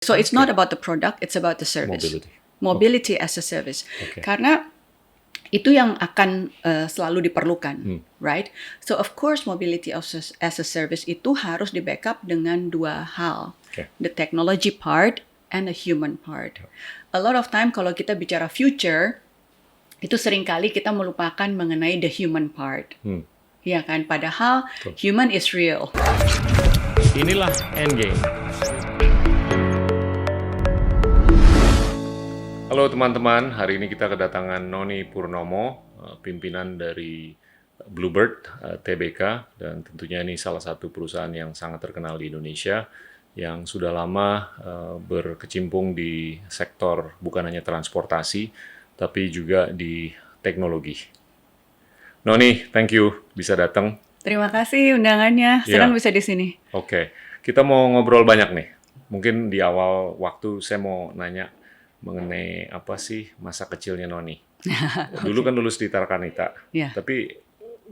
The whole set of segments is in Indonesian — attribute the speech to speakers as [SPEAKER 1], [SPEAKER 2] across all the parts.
[SPEAKER 1] So it's not about the product, it's about the service. Mobility as a service. Karena itu yang akan selalu diperlukan, right? So of course mobility as a service itu harus di backup dengan dua hal, the technology part and the human part. A lot of time kalau kita bicara future, itu seringkali kita melupakan mengenai the human part, ya kan? Padahal human is real.
[SPEAKER 2] Inilah Endgame. Halo teman-teman, hari ini kita kedatangan Noni Purnomo, pimpinan dari Bluebird Tbk, dan tentunya ini salah satu perusahaan yang sangat terkenal di Indonesia yang sudah lama berkecimpung di sektor bukan hanya transportasi, tapi juga di teknologi. Noni, thank you bisa datang.
[SPEAKER 1] Terima kasih undangannya, senang bisa di sini.
[SPEAKER 2] Oke, kita mau ngobrol banyak nih. Mungkin di awal waktu saya mau nanya mengenai apa sih masa kecilnya Noni. Dulu kan lulus di Tarkanita, tapi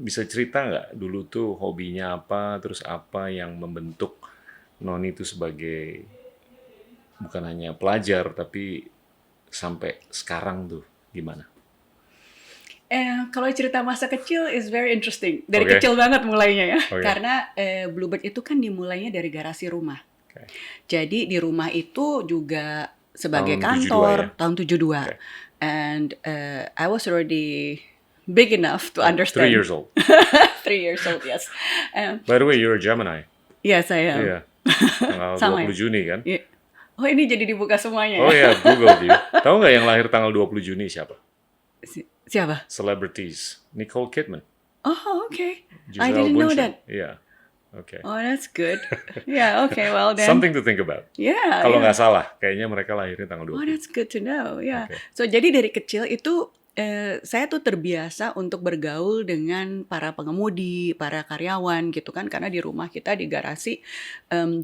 [SPEAKER 2] bisa cerita nggak dulu tuh hobinya apa, terus apa yang membentuk Noni itu sebagai bukan hanya pelajar, tapi sampai sekarang tuh gimana?
[SPEAKER 1] Kalau cerita masa kecil is very interesting. Dari kecil banget mulainya ya. Karena Bluebird itu kan dimulainya dari garasi rumah. Jadi di rumah itu juga sebagai kantor tahun 72. And I was already big enough to understand.
[SPEAKER 2] 3 years old.
[SPEAKER 1] 3 years old, yes.
[SPEAKER 2] By the way, you're a Gemini.
[SPEAKER 1] Yes, I am.
[SPEAKER 2] Iya. Tanggal 20 Juni kan?
[SPEAKER 1] Yeah. Oh, ini jadi dibuka semuanya.
[SPEAKER 2] Oh ya, Google you. Tahu nggak yang lahir tanggal 20 Juni siapa?
[SPEAKER 1] Siapa?
[SPEAKER 2] Celebrities. Nicole Kidman.
[SPEAKER 1] Oh, okay.
[SPEAKER 2] Giselle
[SPEAKER 1] I didn't know that.
[SPEAKER 2] Iya. Okay.
[SPEAKER 1] Oh, that's good. Yeah, okay, well then.
[SPEAKER 2] Something to think about.
[SPEAKER 1] Yeah.
[SPEAKER 2] Kalau nggak salah, kayaknya mereka lahirnya tanggal 20.
[SPEAKER 1] Oh, that's good to know. Yeah. So, jadi dari kecil itu saya tuh terbiasa untuk bergaul dengan para pengemudi, para karyawan gitu kan. Karena di rumah kita di garasi,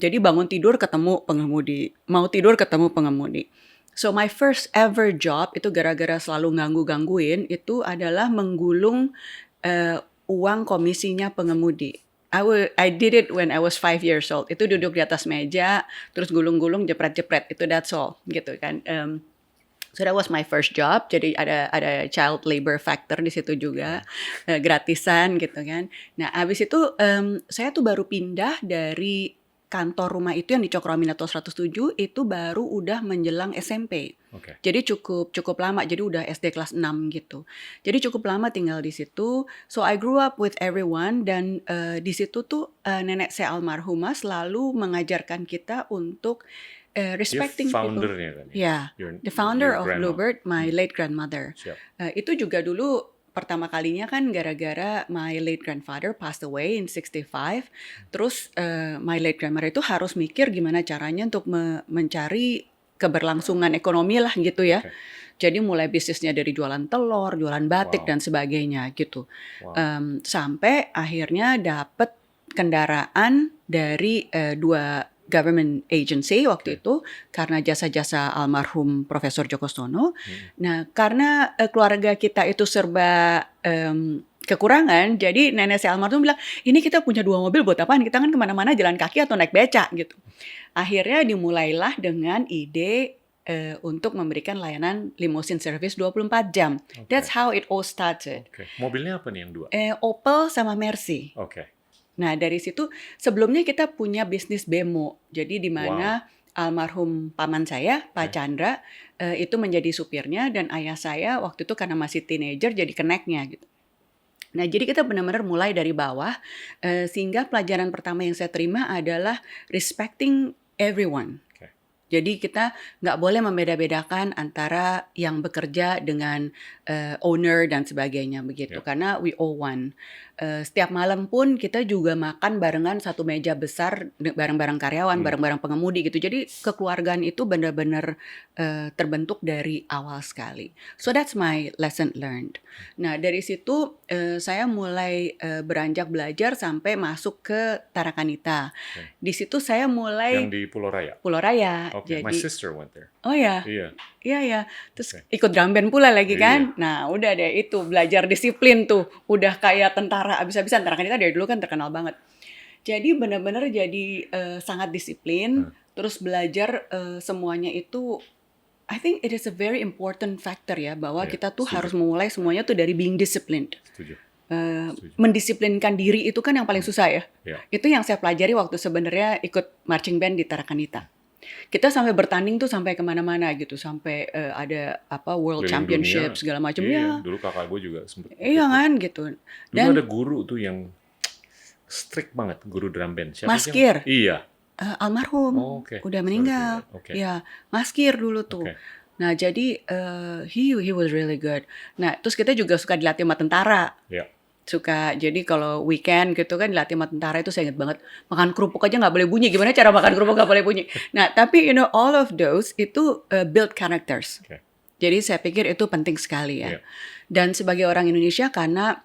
[SPEAKER 1] jadi bangun tidur ketemu pengemudi, mau tidur ketemu pengemudi. So, my first ever job itu gara-gara selalu gangguin itu adalah menggulung uang komisinya pengemudi. I did it when I was 5 years old. Itu duduk di atas meja, terus gulung-gulung, jepret-jepret. Itu that's all, gitu kan. So that was my first job. Jadi ada child labor factor di situ juga, gratisan gitu kan. Nah, abis itu saya tuh baru pindah dari kantor rumah itu yang di Cokroaminoto 107 itu baru udah menjelang SMP. Jadi cukup lama, jadi udah SD kelas 6 gitu. Jadi cukup lama tinggal di situ. So I grew up with everyone dan di situ tuh nenek saya almarhumah selalu mengajarkan kita untuk respecting people.
[SPEAKER 2] Kan?
[SPEAKER 1] Yeah, the founder of Bluebird, my late grandmother. Itu juga dulu pertama kalinya kan gara-gara my late grandfather passed away in 65. Terus my late grandmother itu harus mikir gimana caranya untuk mencari keberlangsungan ekonomi lah gitu ya. Jadi mulai bisnisnya dari jualan telur, jualan batik dan sebagainya gitu. Sampai akhirnya dapat kendaraan dari dua government agency waktu itu karena jasa-jasa almarhum Profesor Djoko Stono. Nah, karena keluarga kita itu serba kekurangan, jadi nenek saya almarhum bilang, ini kita punya 2 mobil buat apaan? Kita kan kemana-mana jalan kaki atau naik beca gitu. Akhirnya dimulailah dengan ide untuk memberikan layanan limousine service 24 jam. That's how it all started.
[SPEAKER 2] Mobilnya apa nih yang 2?
[SPEAKER 1] Opel sama Mercy. Nah, dari situ sebelumnya kita punya bisnis bemo. Jadi di mana almarhum paman saya, Pak Chandra, itu menjadi supirnya dan ayah saya waktu itu karena masih teenager jadi keneknya gitu. Nah, jadi kita benar-benar mulai dari bawah sehingga pelajaran pertama yang saya terima adalah respecting everyone. Jadi kita nggak boleh membeda-bedakan antara yang bekerja dengan owner dan sebagainya begitu. Karena we all one. Setiap malam pun kita juga makan barengan satu meja besar bareng-bareng karyawan, bareng-bareng pengemudi gitu. Jadi kekeluargaan itu benar-benar terbentuk dari awal sekali. So that's my lesson learned. Nah dari situ saya mulai beranjak belajar sampai masuk ke Tarakanita. Di situ saya mulai
[SPEAKER 2] yang di Pulau Raya.
[SPEAKER 1] Pulau Raya.
[SPEAKER 2] Jadi, my sister went there.
[SPEAKER 1] Oh ya. Iya. Terus ikut drum band pula lagi kan. Nah, udah deh itu belajar disiplin tuh. Udah kayak tentara abis-abisan. Tarakanita dari dulu kan terkenal banget. Jadi benar-benar jadi sangat disiplin. terus belajar semuanya itu, I think it is a very important factor ya, bahwa kita tuh harus memulai semuanya tuh dari being disciplined.
[SPEAKER 2] Setuju.
[SPEAKER 1] Mendisiplinkan diri itu kan yang paling susah ya. Itu yang saya pelajari waktu sebenarnya ikut marching band di Tarakanita. Kita sampai bertanding tuh sampai kemana-mana gitu, sampai ada World Championship segala macam ya.
[SPEAKER 2] Dulu kakak gue juga sempet.
[SPEAKER 1] Iya kan gitu.
[SPEAKER 2] Dulu ada guru tuh yang strict banget, guru drum band. Siapa
[SPEAKER 1] Mas Kir.
[SPEAKER 2] Iya.
[SPEAKER 1] Almarhum, udah meninggal. Ya, Mas Kir dulu tuh. Nah jadi he was really good. Nah terus kita juga suka dilatih sama tentara. Suka, jadi kalau weekend gitu kan dilatih sama tentara itu saya ingat banget, makan kerupuk aja nggak boleh bunyi. Gimana cara makan kerupuk nggak boleh bunyi? Nah tapi all of those itu build characters. Jadi saya pikir itu penting sekali ya. Dan sebagai orang Indonesia, karena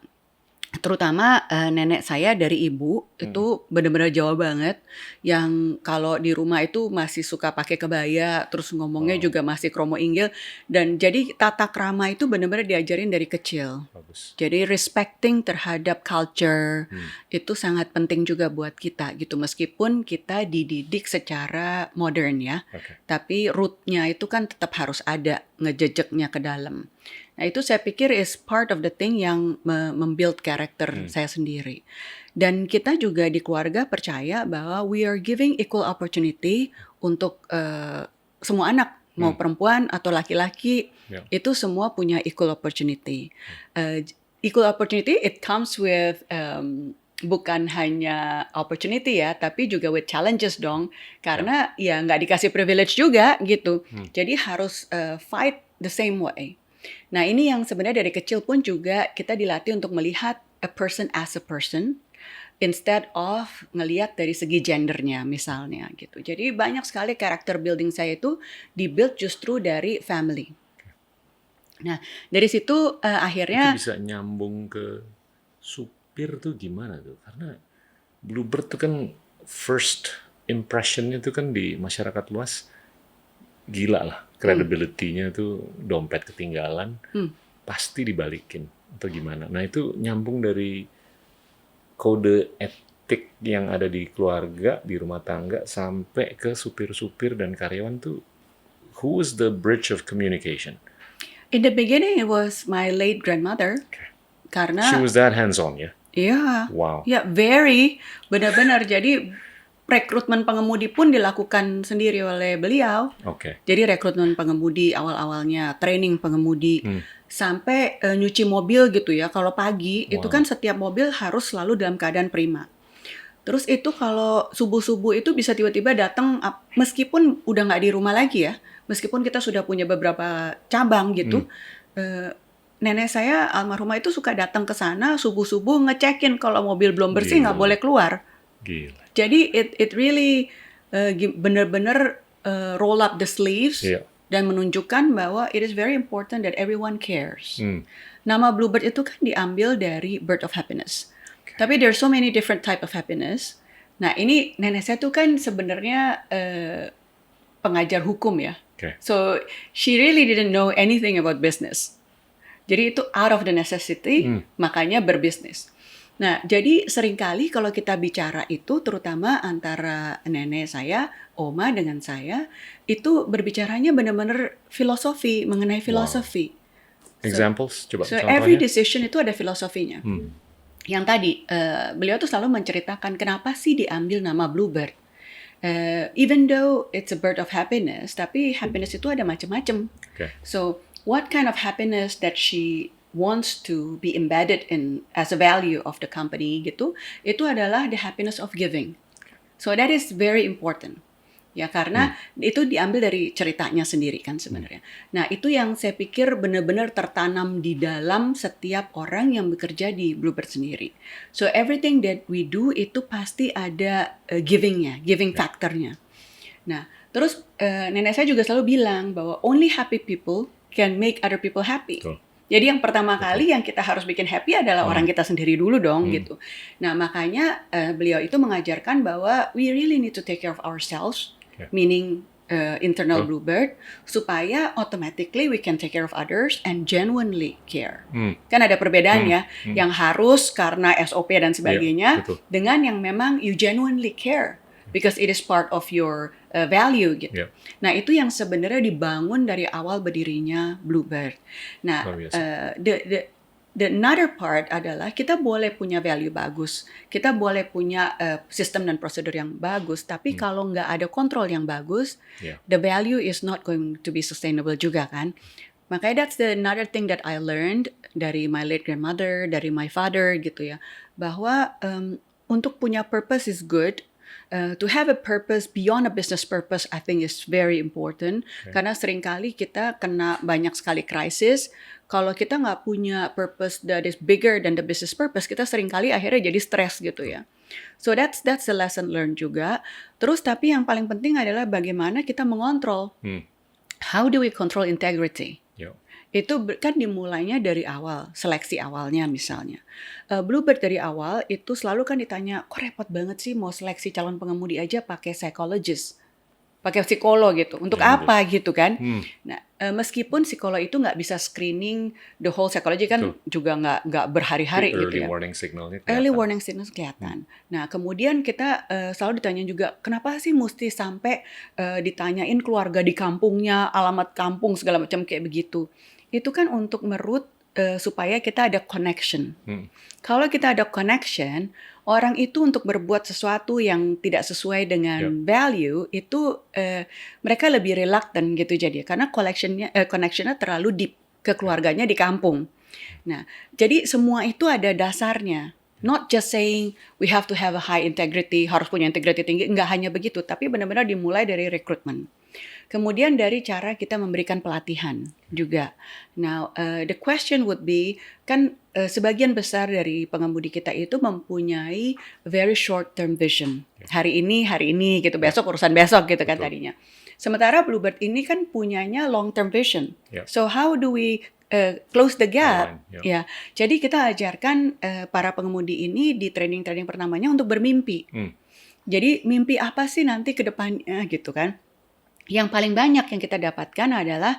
[SPEAKER 1] terutama nenek saya dari ibu itu benar-benar Jawa banget, yang kalau di rumah itu masih suka pakai kebaya, terus ngomongnya juga masih kromo inggil, dan jadi tata krama itu benar-benar diajarin dari kecil.
[SPEAKER 2] Bagus.
[SPEAKER 1] Jadi respecting terhadap culture itu sangat penting juga buat kita gitu, meskipun kita dididik secara modern ya, tapi rootnya itu kan tetap harus ada, ngejejaknya ke dalam. Nah itu saya pikir is part of the thing yang membuild karakter saya sendiri. Dan kita juga di keluarga percaya bahwa we are giving equal opportunity untuk semua anak, mau perempuan atau laki-laki, itu semua punya equal opportunity. Equal opportunity, it comes with bukan hanya opportunity ya, tapi juga with challenges dong. Karena ya nggak dikasih privilege juga gitu. Jadi harus fight the same way. Nah ini yang sebenarnya dari kecil pun juga kita dilatih untuk melihat a person as a person instead of ngelihat dari segi gendernya misalnya gitu. Jadi banyak sekali character building saya itu dibuild justru dari family. Nah dari situ akhirnya
[SPEAKER 2] itu bisa nyambung ke supir tuh gimana tuh? Karena Bluebird tuh kan first impressionnya tuh kan di masyarakat luas gila lah. Credibility-nya tuh dompet ketinggalan, pasti dibalikin atau gimana. Nah itu nyambung dari kode etik yang ada di keluarga, di rumah tangga, sampai ke supir-supir dan karyawan tuh, who was the bridge of communication?
[SPEAKER 1] In the beginning it was my late grandmother. Karena
[SPEAKER 2] she was that hands-on ya?
[SPEAKER 1] Iya.
[SPEAKER 2] Wow.
[SPEAKER 1] Ya very, benar-benar. Jadi rekrutmen pengemudi pun dilakukan sendiri oleh beliau. Jadi rekrutmen pengemudi awal-awalnya, training pengemudi, sampai nyuci mobil gitu ya. Kalau pagi itu kan setiap mobil harus selalu dalam keadaan prima. Terus itu kalau subuh-subuh itu bisa tiba-tiba datang, meskipun udah nggak di rumah lagi ya, meskipun kita sudah punya beberapa cabang gitu, nenek saya almarhumah itu suka datang ke sana subuh-subuh ngecekin kalau mobil belum bersih nggak boleh keluar.
[SPEAKER 2] Gila.
[SPEAKER 1] Jadi it really benar-benar roll up the sleeves dan menunjukkan bahwa it is very important that everyone cares. Nama Bluebird itu kan diambil dari bird of happiness. Tapi there are so many different type of happiness. Nah ini nenek saya tuh kan sebenarnya pengajar hukum ya. So she really didn't know anything about business. Jadi itu out of the necessity, makanya berbisnis. Nah, jadi seringkali kalau kita bicara itu, terutama antara nenek saya, oma dengan saya, itu berbicaranya benar-benar filosofi, mengenai filosofi.
[SPEAKER 2] Examples? Coba
[SPEAKER 1] So
[SPEAKER 2] contohnya.
[SPEAKER 1] every decision itu ada filosofinya. Yang tadi, beliau tuh selalu menceritakan kenapa sih diambil nama Bluebird. Even though it's a bird of happiness, tapi happiness itu ada macam-macam. So, what kind of happiness that she wants to be embedded in as a value of the company gitu, itu adalah the happiness of giving. So that is very important. Ya karena itu diambil dari ceritanya sendiri kan sebenarnya. Nah, itu yang saya pikir benar-benar tertanam di dalam setiap orang yang bekerja di Bluebird sendiri. So everything that we do itu pasti ada giving-nya, giving factor-nya. Nah, terus nenek saya juga selalu bilang bahwa only happy people can make other people happy. Jadi yang pertama kali yang kita harus bikin happy adalah orang kita sendiri dulu dong gitu. Nah makanya beliau itu mengajarkan bahwa we really need to take care of ourselves, meaning internal Bluebird, supaya automatically we can take care of others and genuinely care. Kan ada perbedaan ya, yang harus karena SOP dan sebagainya, dengan yang memang you genuinely care. because it is part of your value gitu.
[SPEAKER 2] Yeah.
[SPEAKER 1] Nah itu yang sebenarnya dibangun dari awal berdirinya Bluebird. Nah
[SPEAKER 2] Luar biasa.
[SPEAKER 1] the another part adalah kita boleh punya value bagus, kita boleh punya sistem dan prosedur yang bagus, tapi kalau nggak ada kontrol yang bagus, the value is not going to be sustainable juga kan. Makanya that's the another thing that I learned dari my late grandmother, dari my father gitu ya, bahwa untuk punya purpose is good. To have a purpose beyond a business purpose, I think is very important. Karena seringkali kita kena banyak sekali krisis. Kalau kita nggak punya purpose that is bigger than the business purpose, kita seringkali akhirnya jadi stres gitu ya. So that's the lesson learned juga. Terus tapi yang paling penting adalah bagaimana kita mengontrol. How do we control integrity? Itu kan dimulainya dari awal, seleksi awalnya misalnya. Bluebird dari awal itu selalu kan ditanya, kok repot banget sih mau seleksi calon pengemudi aja pakai psychologist, pakai psikolog gitu. Untuk apa gitu kan? Nah, meskipun psikolog itu nggak bisa screening the whole psychology kan juga nggak berhari-hari gitu ya. Early warning signal kelihatan. Nah, kemudian kita selalu ditanya juga, kenapa sih mesti sampai ditanyain keluarga di kampungnya, alamat kampung segala macam kayak begitu. Itu kan untuk merut supaya kita ada connection. Kalau kita ada connection, orang itu untuk berbuat sesuatu yang tidak sesuai dengan value itu mereka lebih reluctant gitu jadi karena connectionnya terlalu deep ke keluarganya di kampung. Nah, jadi semua itu ada dasarnya. Not just saying we have to have a high integrity, harus punya integrity tinggi, enggak hanya begitu, tapi benar-benar dimulai dari rekrutmen. Kemudian dari cara kita memberikan pelatihan juga. Now, the question would be, kan sebagian besar dari pengemudi kita itu mempunyai very short term vision. Hari ini gitu, besok urusan besok gitu kan tadinya. Sementara Bluebird ini kan punyanya long term vision. So how do we close the gap? Ya, jadi kita ajarkan para pengemudi ini di training pertamanya untuk bermimpi. Jadi mimpi apa sih nanti ke depannya gitu kan? Yang paling banyak yang kita dapatkan adalah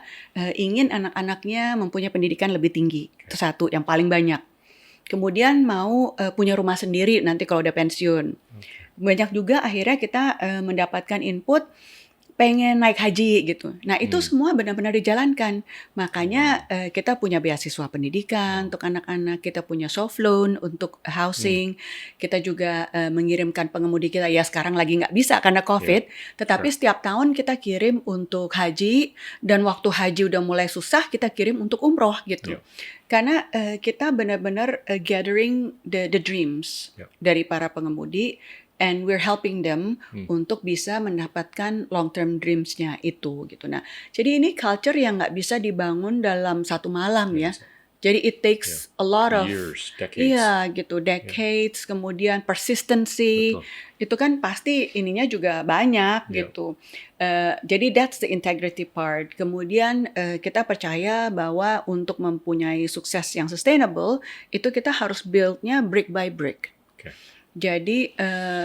[SPEAKER 1] ingin anak-anaknya mempunyai pendidikan lebih tinggi. Itu satu, yang paling banyak. Kemudian mau punya rumah sendiri nanti kalau udah pensiun. Banyak juga akhirnya kita mendapatkan input pengen naik haji gitu. Nah itu semua benar-benar dijalankan. Makanya kita punya beasiswa pendidikan untuk anak-anak, kita punya soft loan untuk housing, kita juga mengirimkan pengemudi kita, ya sekarang lagi nggak bisa karena COVID, tetapi setiap tahun kita kirim untuk haji, dan waktu haji udah mulai susah, kita kirim untuk umroh gitu. Karena kita benar-benar gathering the dreams dari para pengemudi, and we're helping them untuk bisa mendapatkan long-term dreams-nya itu gitu. Nah, jadi ini culture yang nggak bisa dibangun dalam satu malam ya. Jadi it takes a lot of
[SPEAKER 2] years, decades.
[SPEAKER 1] Decades, kemudian persistency. Itu kan pasti ininya juga banyak gitu. Jadi that's the integrity part. Kemudian kita percaya bahwa untuk mempunyai sukses yang sustainable itu kita harus build-nya brick by brick. Jadi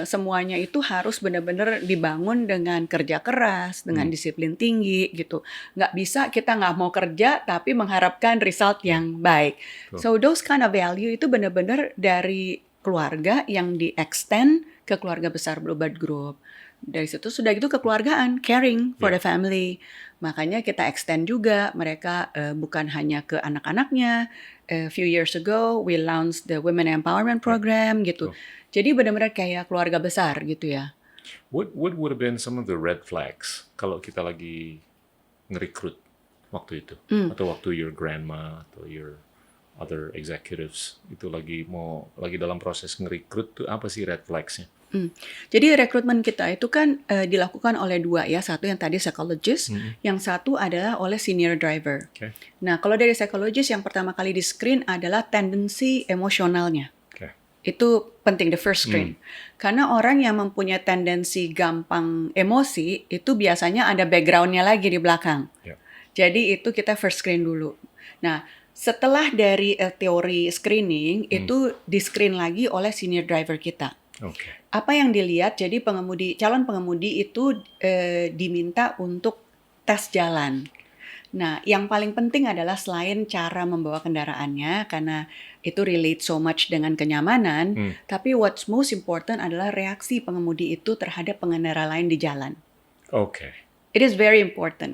[SPEAKER 1] semuanya itu harus benar-benar dibangun dengan kerja keras, dengan disiplin tinggi gitu. Nggak bisa kita nggak mau kerja tapi mengharapkan result yang baik. So those kind of value itu benar-benar dari keluarga yang di-extend ke keluarga besar Bluebird Group. Dari situ sudah gitu kekeluargaan, caring for the family. Makanya kita extend juga mereka bukan hanya ke anak-anaknya. A few years ago we launched the Women Empowerment Program gitu. Jadi benar-benar kayak keluarga besar gitu ya.
[SPEAKER 2] What would have been some of the red flags kalau kita lagi nge-recruit waktu itu? Atau waktu your grandma atau your other executives itu lagi dalam proses nge-recruit tuh apa sih red flags-nya?
[SPEAKER 1] Jadi rekrutmen kita itu kan dilakukan oleh dua ya. Satu yang tadi psychologist, yang satu adalah oleh senior driver. Nah kalau dari psychologist yang pertama kali di-screen adalah tendensi emosionalnya. Itu penting, the first screen. Karena orang yang mempunyai tendensi gampang emosi, itu biasanya ada background-nya lagi di belakang. Jadi itu kita first screen dulu. Nah, setelah dari teori screening, itu di-screen lagi oleh senior driver kita. Apa yang dilihat, jadi calon pengemudi itu diminta untuk tes jalan. Nah, yang paling penting adalah selain cara membawa kendaraannya, karena itu relate so much dengan kenyamanan, tapi what's most important adalah reaksi pengemudi itu terhadap pengendara lain di jalan.
[SPEAKER 2] Oke.
[SPEAKER 1] It is very important.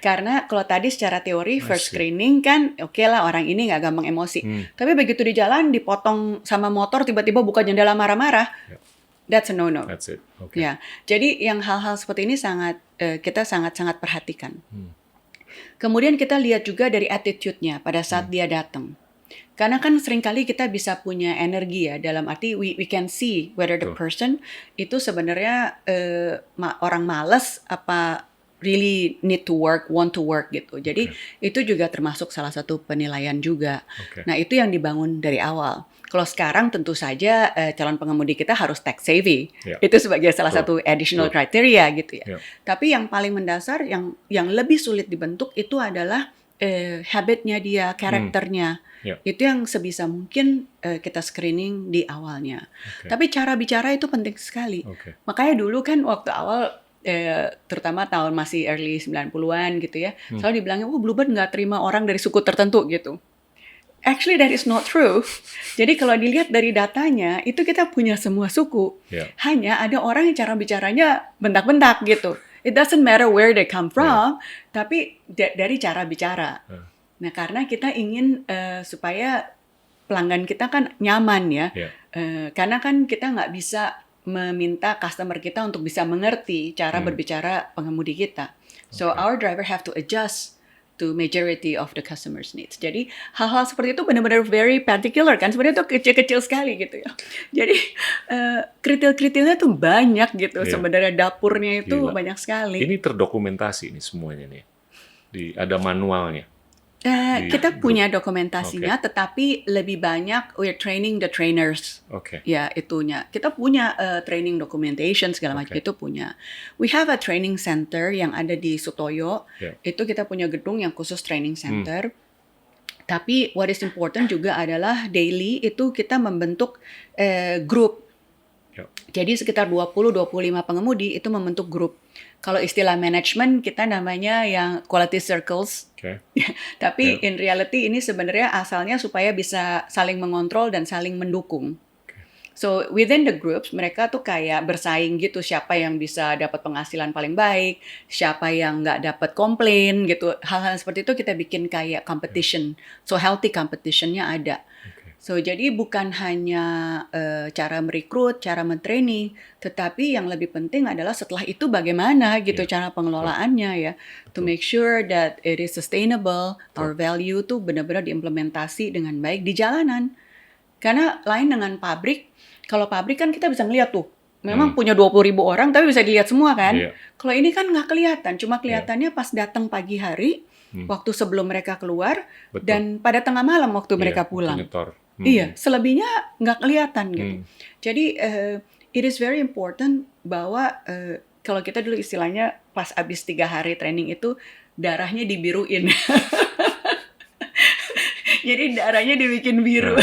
[SPEAKER 1] Karena kalau tadi secara teori first screening kan oke lah orang ini nggak gampang emosi. Tapi begitu di jalan dipotong sama motor tiba-tiba buka jendela marah-marah, that's a no-no.
[SPEAKER 2] That's it.
[SPEAKER 1] Ya, jadi yang hal-hal seperti ini kita sangat-sangat perhatikan. Kemudian kita lihat juga dari attitude-nya pada saat dia datang. Karena kan seringkali kita bisa punya energi ya, dalam arti we can see whether the person itu sebenarnya orang malas apa really need to work, want to work gitu. Jadi itu juga termasuk salah satu penilaian juga. Nah itu yang dibangun dari awal. Kalau sekarang tentu saja calon pengemudi kita harus tech savvy. Itu sebagai salah satu additional criteria gitu ya. Tapi yang paling mendasar, yang lebih sulit dibentuk itu adalah habitnya dia, karakternya. Itu yang sebisa mungkin kita screening di awalnya. Tapi cara bicara itu penting sekali. Makanya dulu kan waktu awal terutama tahun masih early 90-an gitu ya, selalu dibilangnya, Bluebird nggak terima orang dari suku tertentu gitu. Actually that is not true. Jadi kalau dilihat dari datanya, itu kita punya semua suku. Hanya ada orang yang cara bicaranya bentak-bentak gitu. It doesn't matter where they come from, tapi dari cara bicara. Nah karena kita ingin supaya pelanggan kita kan nyaman ya, karena kan kita nggak bisa meminta customer kita untuk bisa mengerti cara berbicara pengemudi kita. So our driver have to adjust to majority of the customers' needs. Jadi hal-hal seperti itu benar-benar very particular kan. Sebenarnya itu kecil-kecil sekali gitu ya. Jadi kritil-kritilnya tuh banyak gitu. Sebenarnya dapurnya itu banyak sekali.
[SPEAKER 2] Ini terdokumentasi ini semuanya nih. Ada manualnya.
[SPEAKER 1] Kita punya dokumentasinya, tetapi lebih banyak we're training the trainers. Ya itunya. Kita punya training documentation segala macam itu punya. We have a training center yang ada di Sutoyo. Itu kita punya gedung yang khusus training center. Tapi what is important juga adalah daily itu kita membentuk grup. Jadi sekitar 20-25 pengemudi itu membentuk grup. Kalau istilah manajemen kita namanya yang quality circles. Tapi in reality ini sebenarnya asalnya supaya bisa saling mengontrol dan saling mendukung. So within the groups mereka tuh kayak bersaing gitu, siapa yang bisa dapat penghasilan paling baik, siapa yang nggak dapat komplain gitu. Hal-hal seperti itu kita bikin kayak competition. So healthy competitionnya ada. So jadi bukan hanya cara merekrut, cara mentraining, tetapi yang lebih penting adalah setelah itu bagaimana gitu cara pengelolaannya ya, to make sure that it is sustainable, our value tuh benar-benar diimplementasi dengan baik di jalanan. Karena lain dengan pabrik, kalau pabrik kan kita bisa ngeliat tuh, memang punya 20.000 orang tapi bisa dilihat semua kan. Kalau ini kan nggak kelihatan, cuma kelihatannya pas datang pagi hari, waktu sebelum mereka keluar, dan pada tengah malam waktu mereka pulang. Iya, selebihnya nggak kelihatan gitu. Jadi it is very important bahwa kalau kita dulu istilahnya pas abis 3 hari training itu darahnya dibiruin. Jadi darahnya dibikin biru.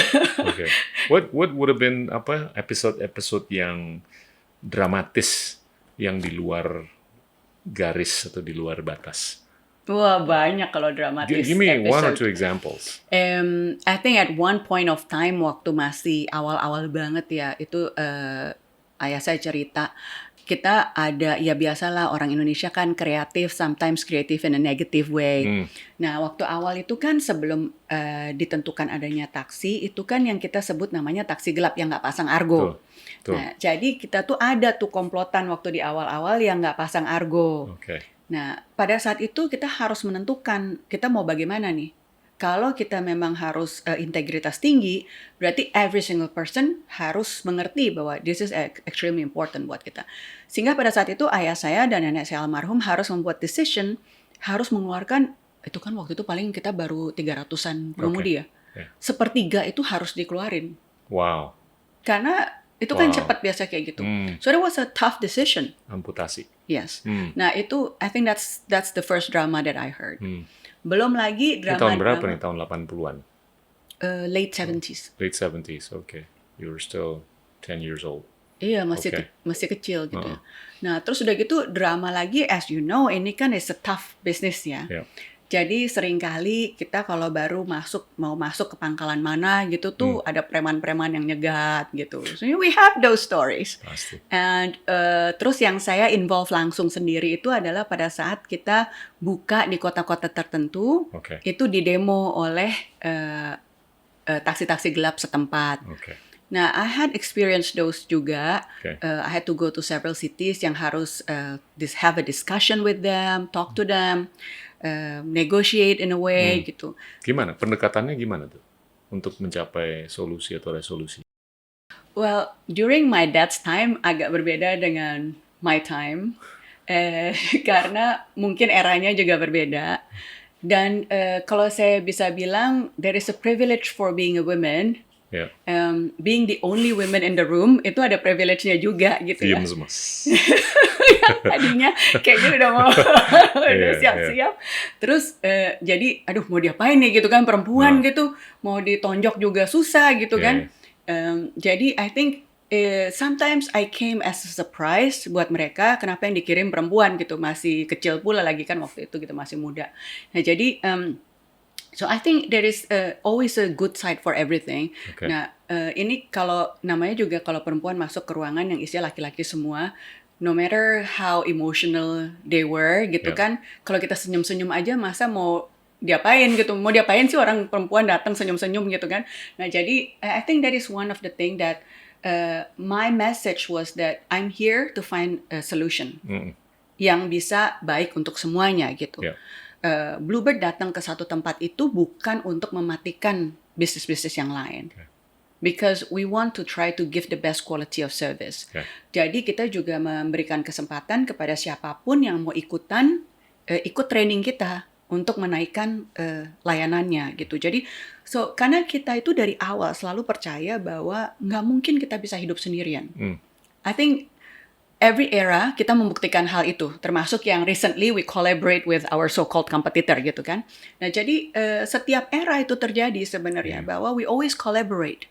[SPEAKER 2] What would have been episode yang dramatis yang di luar garis atau di luar batas?
[SPEAKER 1] Wah banyak kalau dramatis.
[SPEAKER 2] Give me one or two examples.
[SPEAKER 1] I think at one point of time waktu masih awal-awal banget ya itu ayah saya cerita kita ada ya biasalah orang Indonesia kan kreatif, sometimes creative in a negative way. Nah waktu awal itu kan sebelum ditentukan adanya taksi itu kan yang kita sebut namanya taksi gelap yang nggak pasang argo. Nah jadi kita tuh ada tuh komplotan waktu di awal-awal yang nggak pasang argo. Nah, pada saat itu kita harus menentukan kita mau bagaimana nih. Kalau kita memang harus integritas tinggi, berarti every single person harus mengerti bahwa this is extremely important buat kita. Sehingga pada saat itu ayah saya dan nenek saya almarhum harus membuat decision, harus mengeluarkan, itu kan waktu itu paling kita baru 300-an pengemudi ya. Sepertiga itu harus dikeluarin.
[SPEAKER 2] Wow.
[SPEAKER 1] Karena itu kan cepat biasa kayak gitu. So it was a tough decision.
[SPEAKER 2] Amputasi.
[SPEAKER 1] Yes. Nah itu, I think that's the first drama that I heard. Belum lagi drama.
[SPEAKER 2] Ini tahun berapa nih? Tahun 80-an?
[SPEAKER 1] Late 70s.
[SPEAKER 2] Late 70s, okay. You were still 10 years old.
[SPEAKER 1] Iya, masih kecil gitu ya. Nah terus udah gitu drama lagi, as you know, ini kan is a tough business ya. Jadi seringkali kita kalau baru mau masuk ke pangkalan mana gitu tuh ada preman-preman yang nyegat gitu. So we have those stories.
[SPEAKER 2] Pasti.
[SPEAKER 1] And terus yang saya involve langsung sendiri itu adalah pada saat kita buka di kota-kota tertentu, itu didemo oleh taksi-taksi gelap setempat. Nah, I had experienced those juga. I had to go to several cities yang harus have a discussion with them, talk to them, negotiate in a way gitu.
[SPEAKER 2] Gimana? Pendekatannya gimana tuh untuk mencapai solusi atau resolusi?
[SPEAKER 1] Well, during my dad's time agak berbeda dengan my time karena mungkin eranya juga berbeda. Dan kalau saya bisa bilang, there is a privilege for being a woman.
[SPEAKER 2] Yeah.
[SPEAKER 1] Being the only woman in the room itu ada privilege-nya juga gitu ya. Tadinya kayaknya udah mau udah siap-siap. Terus jadi aduh mau diapain nih gitu kan perempuan gitu, mau ditonjok juga susah gitu kan. Jadi I think sometimes I came as a surprise buat mereka kenapa yang dikirim perempuan gitu, masih kecil pula lagi kan waktu itu gitu, masih muda. Nah jadi so I think there is always a good side for everything. Nah ini kalau namanya juga kalau perempuan masuk ke ruangan yang isinya laki-laki semua, no matter how emotional they were gitu kan, kalau kita senyum-senyum aja masa mau diapain gitu, mau diapain sih orang perempuan datang senyum-senyum gitu kan. Nah jadi I think that is one of the thing that my message was that I'm here to find a solution yang bisa baik untuk semuanya gitu. Bluebird datang ke satu tempat itu bukan untuk mematikan bisnis-bisnis yang lain. Because we want to try to give the best quality of service. Jadi kita juga memberikan kesempatan kepada siapapun yang mau ikut training kita untuk menaikkan layanannya gitu. Jadi karena kita itu dari awal selalu percaya bahwa nggak mungkin kita bisa hidup sendirian. I think every era kita membuktikan hal itu, termasuk yang recently we collaborate with our so-called competitor gitu kan. Nah jadi setiap era itu terjadi sebenarnya bahwa we always collaborate,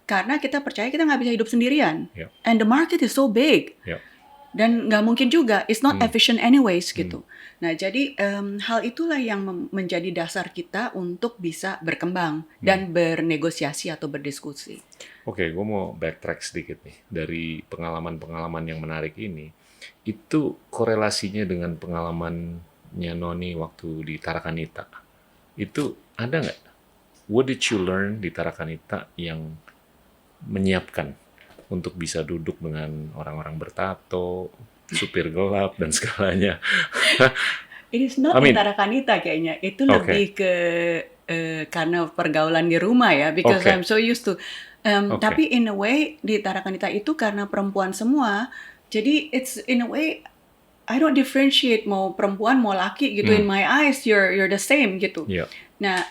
[SPEAKER 1] karena kita percaya kita nggak bisa hidup sendirian, and the market is so big, dan nggak mungkin juga, it's not efficient anyways gitu. Nah jadi hal itulah yang menjadi dasar kita untuk bisa berkembang dan bernegosiasi atau berdiskusi.
[SPEAKER 2] Oke, gue mau backtrack sedikit nih. Dari pengalaman-pengalaman yang menarik ini, itu korelasinya dengan pengalamannya Noni waktu di Tarakanita. Itu ada nggak? What did you learn di Tarakanita yang menyiapkan untuk bisa duduk dengan orang-orang bertato, supir gelap, dan segalanya?
[SPEAKER 1] It is not in Tarakanita kayaknya. Itu lebih ke karena pergaulan di rumah ya. Because I'm so used to... Tapi in a way di Tarakanita itu karena perempuan semua, jadi it's in a way I don't differentiate mau perempuan mau laki gitu. In my eyes you're the same gitu. Nah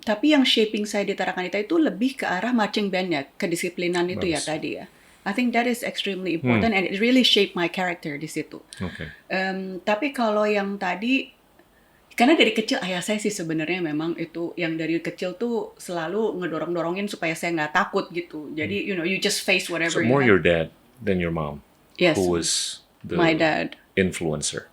[SPEAKER 1] tapi yang shaping saya di Tarakanita itu lebih ke arah marching band-nya, kedisiplinan itu ya tadi ya. I think that is extremely important and it really shaped my character di situ. Tapi kalau yang tadi, karena dari kecil ayah saya sih sebenarnya memang itu yang dari kecil tuh selalu ngedorong-dorongin supaya saya nggak takut gitu. Jadi you just face whatever.
[SPEAKER 2] So more your dad than your mom.
[SPEAKER 1] Yes.
[SPEAKER 2] Who was
[SPEAKER 1] my dad.
[SPEAKER 2] Influencer.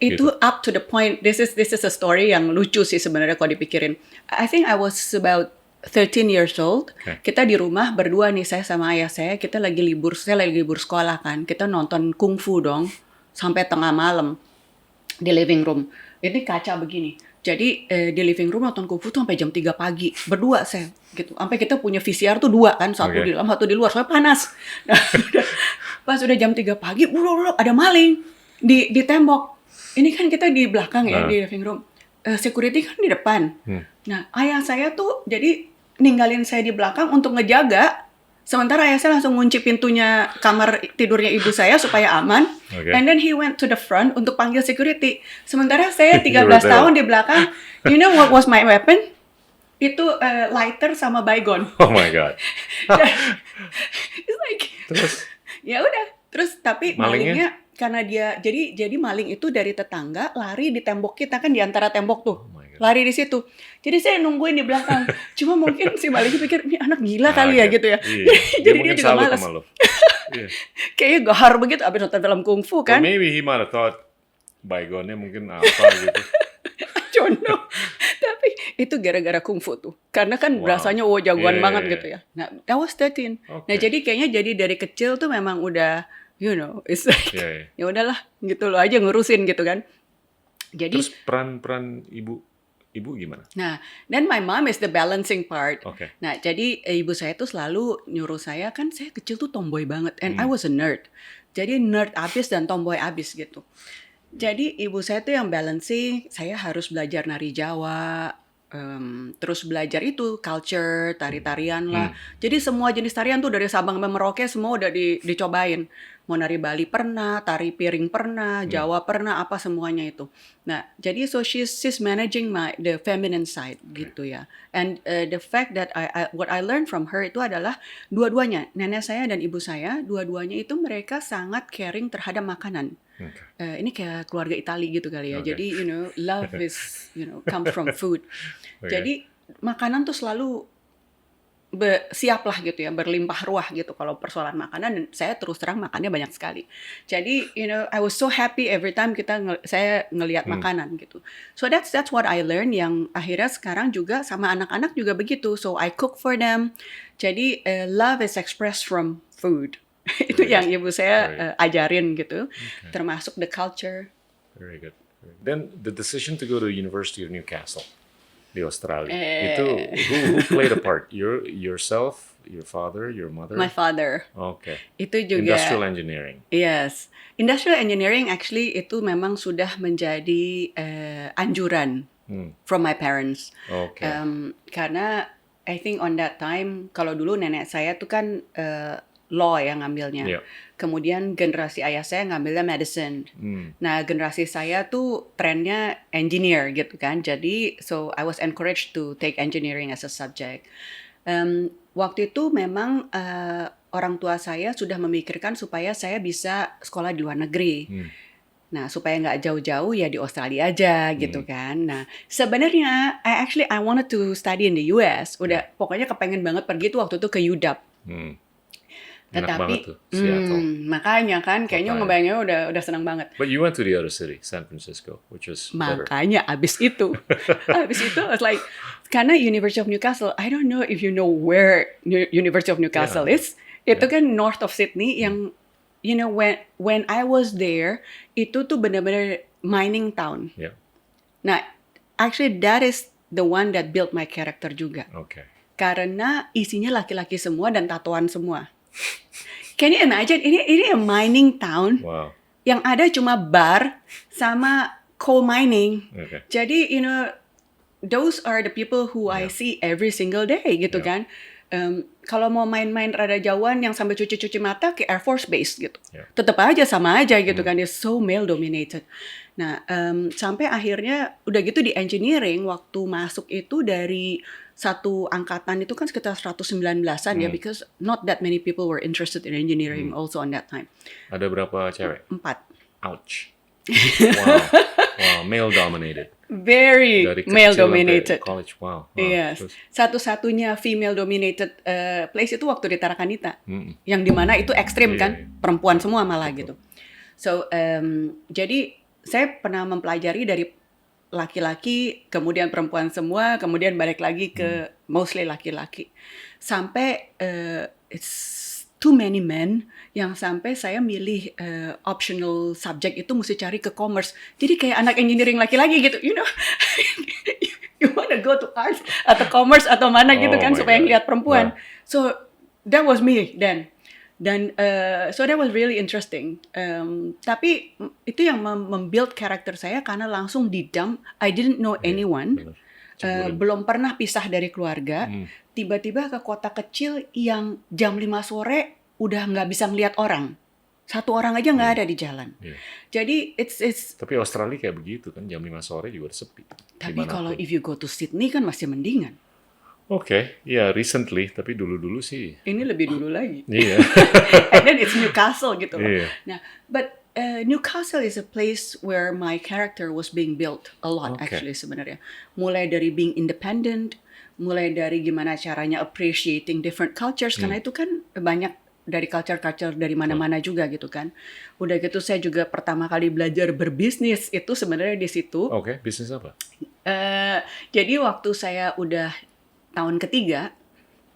[SPEAKER 1] Itu gitu. Up to the point. This is a story yang lucu sih sebenarnya kalau dipikirin. I think I was about 13 years old. Kita di rumah berdua nih, saya sama ayah saya. Saya lagi libur sekolah kan. Kita nonton kungfu dong sampai tengah malam di living room. Ini kaca begini. Jadi di living room nonton kungfu tuh sampai jam 3 pagi. Berdua saya gitu. Sampai kita punya VCR tuh 2 kan, satu di dalam, satu di luar. Soalnya panas. Nah, pas udah jam 3 pagi, ada maling di tembok. Ini kan kita di belakang ya di living room. Security kan di depan. Nah, ayah saya tuh jadi ninggalin saya di belakang untuk ngejaga. Sementara ayah saya langsung ngunci pintunya kamar tidurnya ibu saya supaya aman. And then he went to the front untuk panggil security. Sementara saya 13 tahun di belakang. You know what was my weapon? Itu lighter sama baygon.
[SPEAKER 2] Oh my God.
[SPEAKER 1] It's like,
[SPEAKER 2] terus?
[SPEAKER 1] Ya udah. Terus tapi malingnya karena dia jadi maling itu dari tetangga lari di tembok kita kan, di antara tembok tuh. Lari di situ. Jadi saya nungguin di belakang. Cuma mungkin si malingnya pikir ini anak gila kali ya gitu ya. Jadi dia juga malas. Kayaknya gahar begitu abis nonton film kungfu kan.
[SPEAKER 2] Well, maybe he might have thought baygonnya mungkin apa gitu.
[SPEAKER 1] Racun. Itu gara-gara kungfu tuh. Karena kan
[SPEAKER 2] Wow.
[SPEAKER 1] rasanya jagoan
[SPEAKER 2] Yeah,
[SPEAKER 1] banget
[SPEAKER 2] yeah,
[SPEAKER 1] gitu ya. Nah, I was 13. Nah,
[SPEAKER 2] Oke.
[SPEAKER 1] jadi kayaknya dari kecil tuh memang udah, it's like,
[SPEAKER 2] Yeah, yeah.
[SPEAKER 1] ya udahlah, gitu loh aja ngurusin gitu kan. Jadi,
[SPEAKER 2] Terus peran ibu gimana?
[SPEAKER 1] nah, then my mom is the balancing part.
[SPEAKER 2] Oke.
[SPEAKER 1] Nah, jadi ibu saya tuh selalu nyuruh saya, kan saya kecil tuh tomboy banget, and I was a nerd. Jadi nerd abis dan tomboy abis gitu. Jadi ibu saya tuh yang balancing, saya harus belajar nari Jawa, terus belajar itu culture, tari-tarian lah. Jadi semua jenis tarian tuh dari Sabang sampai Merauke semua udah dicobain. Mau nari Bali pernah, tari piring pernah, Jawa pernah, apa semuanya itu. Nah, jadi so she's managing the feminine side gitu ya. And the fact that what I learned from her itu adalah dua-duanya, nenek saya dan ibu saya, dua-duanya itu mereka sangat caring terhadap makanan. Ini kayak keluarga Itali gitu kali ya. Jadi love is come from food. Jadi makanan tuh selalu siap lah gitu ya, berlimpah ruah gitu kalau persoalan makanan, dan saya terus terang makannya banyak sekali. Jadi I was so happy every time saya ngelihat makanan gitu. So that's what I learned, yang akhirnya sekarang juga sama anak-anak juga begitu. So I cook for them. Jadi love is expressed from food. Itu yang ibu saya ajarin gitu, termasuk the culture.
[SPEAKER 2] Very good. Then the decision to go to University of Newcastle di Australia, itu who played a part? Yourself, your father, your mother?
[SPEAKER 1] My father.
[SPEAKER 2] Okay.
[SPEAKER 1] Itu juga
[SPEAKER 2] Industrial engineering.
[SPEAKER 1] Yes, industrial engineering actually itu memang sudah menjadi anjuran from my parents.
[SPEAKER 2] Okay.
[SPEAKER 1] Karena I think on that time, kalau dulu nenek saya tuh kan law yang ngambilnya.
[SPEAKER 2] Yeah.
[SPEAKER 1] Kemudian generasi ayah saya ngambilnya medicine. Nah, generasi saya tuh trennya engineer gitu kan. Jadi, so I was encouraged to take engineering as a subject. Waktu itu memang orang tua saya sudah memikirkan supaya saya bisa sekolah di luar negeri. Nah, supaya nggak jauh-jauh ya di Australia aja gitu kan. Nah, sebenarnya I wanted to study in the US. Udah pokoknya kepengen banget pergi tuh waktu itu ke UW.
[SPEAKER 2] Enak
[SPEAKER 1] Tetapi
[SPEAKER 2] banget tuh, Seattle.
[SPEAKER 1] Makanya kan kayaknya ngebayangnya udah senang banget.
[SPEAKER 2] But you went to the other city, San Francisco, which was better.
[SPEAKER 1] Makanya abis itu I was like, karena University of Newcastle, I don't know if you know where University of Newcastle is. Itu kan north of Sydney, yang when I was there, itu tuh benar-benar mining town.
[SPEAKER 2] Yeah.
[SPEAKER 1] Nah, actually that is the one that built my character juga.
[SPEAKER 2] Okay.
[SPEAKER 1] Karena isinya laki-laki semua dan tatoan semua. Can you imagine, ini a mining town.
[SPEAKER 2] Wow.
[SPEAKER 1] Yang ada cuma bar sama coal mining.
[SPEAKER 2] Okay.
[SPEAKER 1] Jadi those are the people who I see every single day gitu kan. Kalau mau main-main rada jauhan yang sampai cuci-cuci mata ke Air Force Base gitu. Tetap aja sama aja gitu kan, dia so male dominated. Nah, sampai akhirnya udah gitu di engineering, waktu masuk itu dari satu angkatan itu kan sekitar 119-an ya, because not that many people were interested in engineering also on that time.
[SPEAKER 2] Ada berapa cewek?
[SPEAKER 1] 4.
[SPEAKER 2] Ouch. Wow, male dominated.
[SPEAKER 1] Very male dominated.
[SPEAKER 2] College, wow.
[SPEAKER 1] Yes. Satu-satunya female dominated place itu waktu di Tarakanita. Yang dimana itu ekstrim kan, perempuan semua malah gitu. So, jadi saya pernah mempelajari dari laki-laki, kemudian perempuan semua, kemudian balik lagi ke mostly laki-laki. Sampai it's too many men, yang sampai saya milih optional subject itu mesti cari ke commerce. Jadi kayak anak engineering laki-laki gitu, you wanna go to arts atau commerce atau mana gitu kan, supaya ngeliat perempuan. So that was me then. Dan so that was really interesting. Tapi itu yang membuild karakter saya, karena langsung di-dump. I didn't know anyone. Belum pernah pisah dari keluarga. Tiba-tiba ke kota kecil yang jam 5 sore udah nggak bisa ngeliat orang. Satu orang aja nggak ada di jalan. Jadi it's
[SPEAKER 2] Tapi Australia kayak begitu kan, jam 5 sore juga udah sepi.
[SPEAKER 1] Tapi kalau if you go to Sydney kan masih mendingan.
[SPEAKER 2] Oke, ya recently, tapi dulu-dulu sih.
[SPEAKER 1] Ini lebih dulu lagi.
[SPEAKER 2] Iya.
[SPEAKER 1] And then it's Newcastle gitu loh.
[SPEAKER 2] Iya.
[SPEAKER 1] Nah, but Newcastle is a place where my character was being built a lot actually sebenarnya. Mulai dari being independent, mulai dari gimana caranya appreciating different cultures, karena itu kan banyak dari culture-culture dari mana-mana juga gitu kan. Udah gitu saya juga pertama kali belajar berbisnis itu sebenarnya di situ.
[SPEAKER 2] Oke, bisnis apa?
[SPEAKER 1] Jadi waktu saya udah tahun ketiga,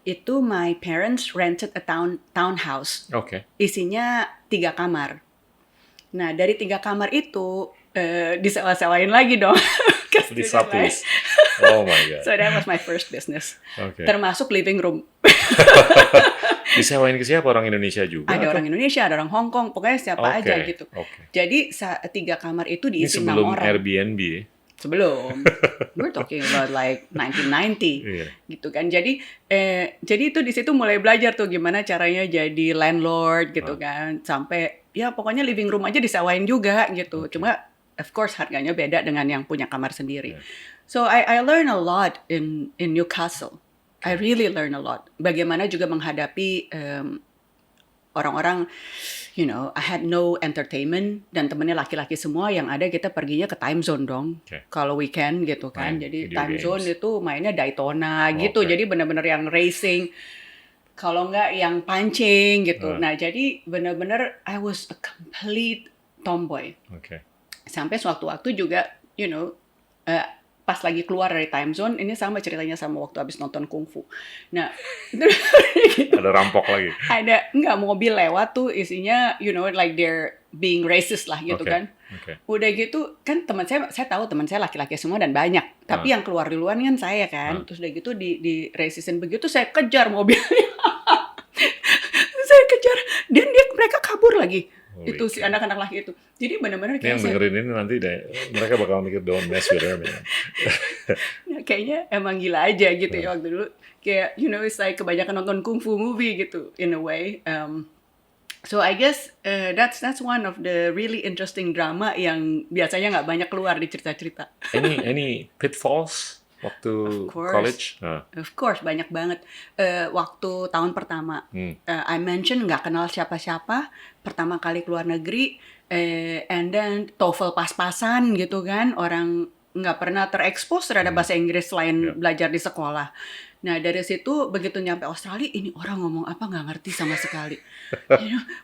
[SPEAKER 1] itu my parents rented a townhouse. Isinya 3 kamar. Nah, dari 3 kamar itu disewa-sewain lagi dong.
[SPEAKER 2] Disaplis. Oh my God.
[SPEAKER 1] So that was my first business. Termasuk living room.
[SPEAKER 2] Disewain ke siapa? Orang Indonesia juga?
[SPEAKER 1] Ada orang Indonesia, ada orang Hong Kong, pokoknya siapa aja gitu. Jadi 3 kamar itu diisi 6 orang. Ini
[SPEAKER 2] sebelum Airbnb ya?
[SPEAKER 1] Sebelum. We're talking about like 1990 gitu kan. Jadi itu di situ mulai belajar tuh gimana caranya jadi landlord gitu kan. Sampai ya pokoknya living room aja disewain juga gitu. Cuma of course harganya beda dengan yang punya kamar sendiri. So I learn a lot in Newcastle. I really learn a lot. Bagaimana juga menghadapi orang-orang, I had no entertainment dan temennya laki-laki semua, yang ada kita perginya ke time zone dong. Kalau weekend gitu kan. Jadi time zone itu mainnya Daytona gitu. Jadi benar-benar yang racing. Kalau nggak yang pancing gitu. Nah, jadi benar-benar I was a complete tomboy. Sampai suatu waktu juga, pas lagi keluar dari time zone, ini sama ceritanya sama waktu habis nonton kungfu. Nah,
[SPEAKER 2] gitu. Ada rampok lagi.
[SPEAKER 1] Enggak, mobil lewat tuh isinya, like they're being racist lah gitu kan. Udah gitu, kan teman saya tahu teman saya laki-laki semua dan banyak. Tapi yang keluar duluan kan saya kan. Terus udah gitu di racistin begitu, saya kejar mobilnya. Saya kejar, dan mereka kabur lagi. Itu si anak-anak laki itu. Jadi benar-benar kayak
[SPEAKER 2] yang dengerin ini nanti deh, mereka bakal mikir don't mess with her, man.
[SPEAKER 1] Kayaknya emang gila aja gitu ya waktu dulu. Kayak it's like kebanyakan nonton kungfu movie gitu in a way. So I guess that's one of the really interesting drama yang biasanya nggak banyak keluar di cerita-cerita.
[SPEAKER 2] Any pitfalls waktu college?
[SPEAKER 1] Of course, banyak banget. Waktu tahun pertama, I mentioned nggak kenal siapa-siapa, pertama kali keluar negeri, and then TOEFL pas-pasan gitu kan, orang nggak pernah terekspos terhadap bahasa Inggris selain belajar di sekolah. Nah, dari situ begitu nyampe Australia, ini orang ngomong apa nggak ngerti sama sekali.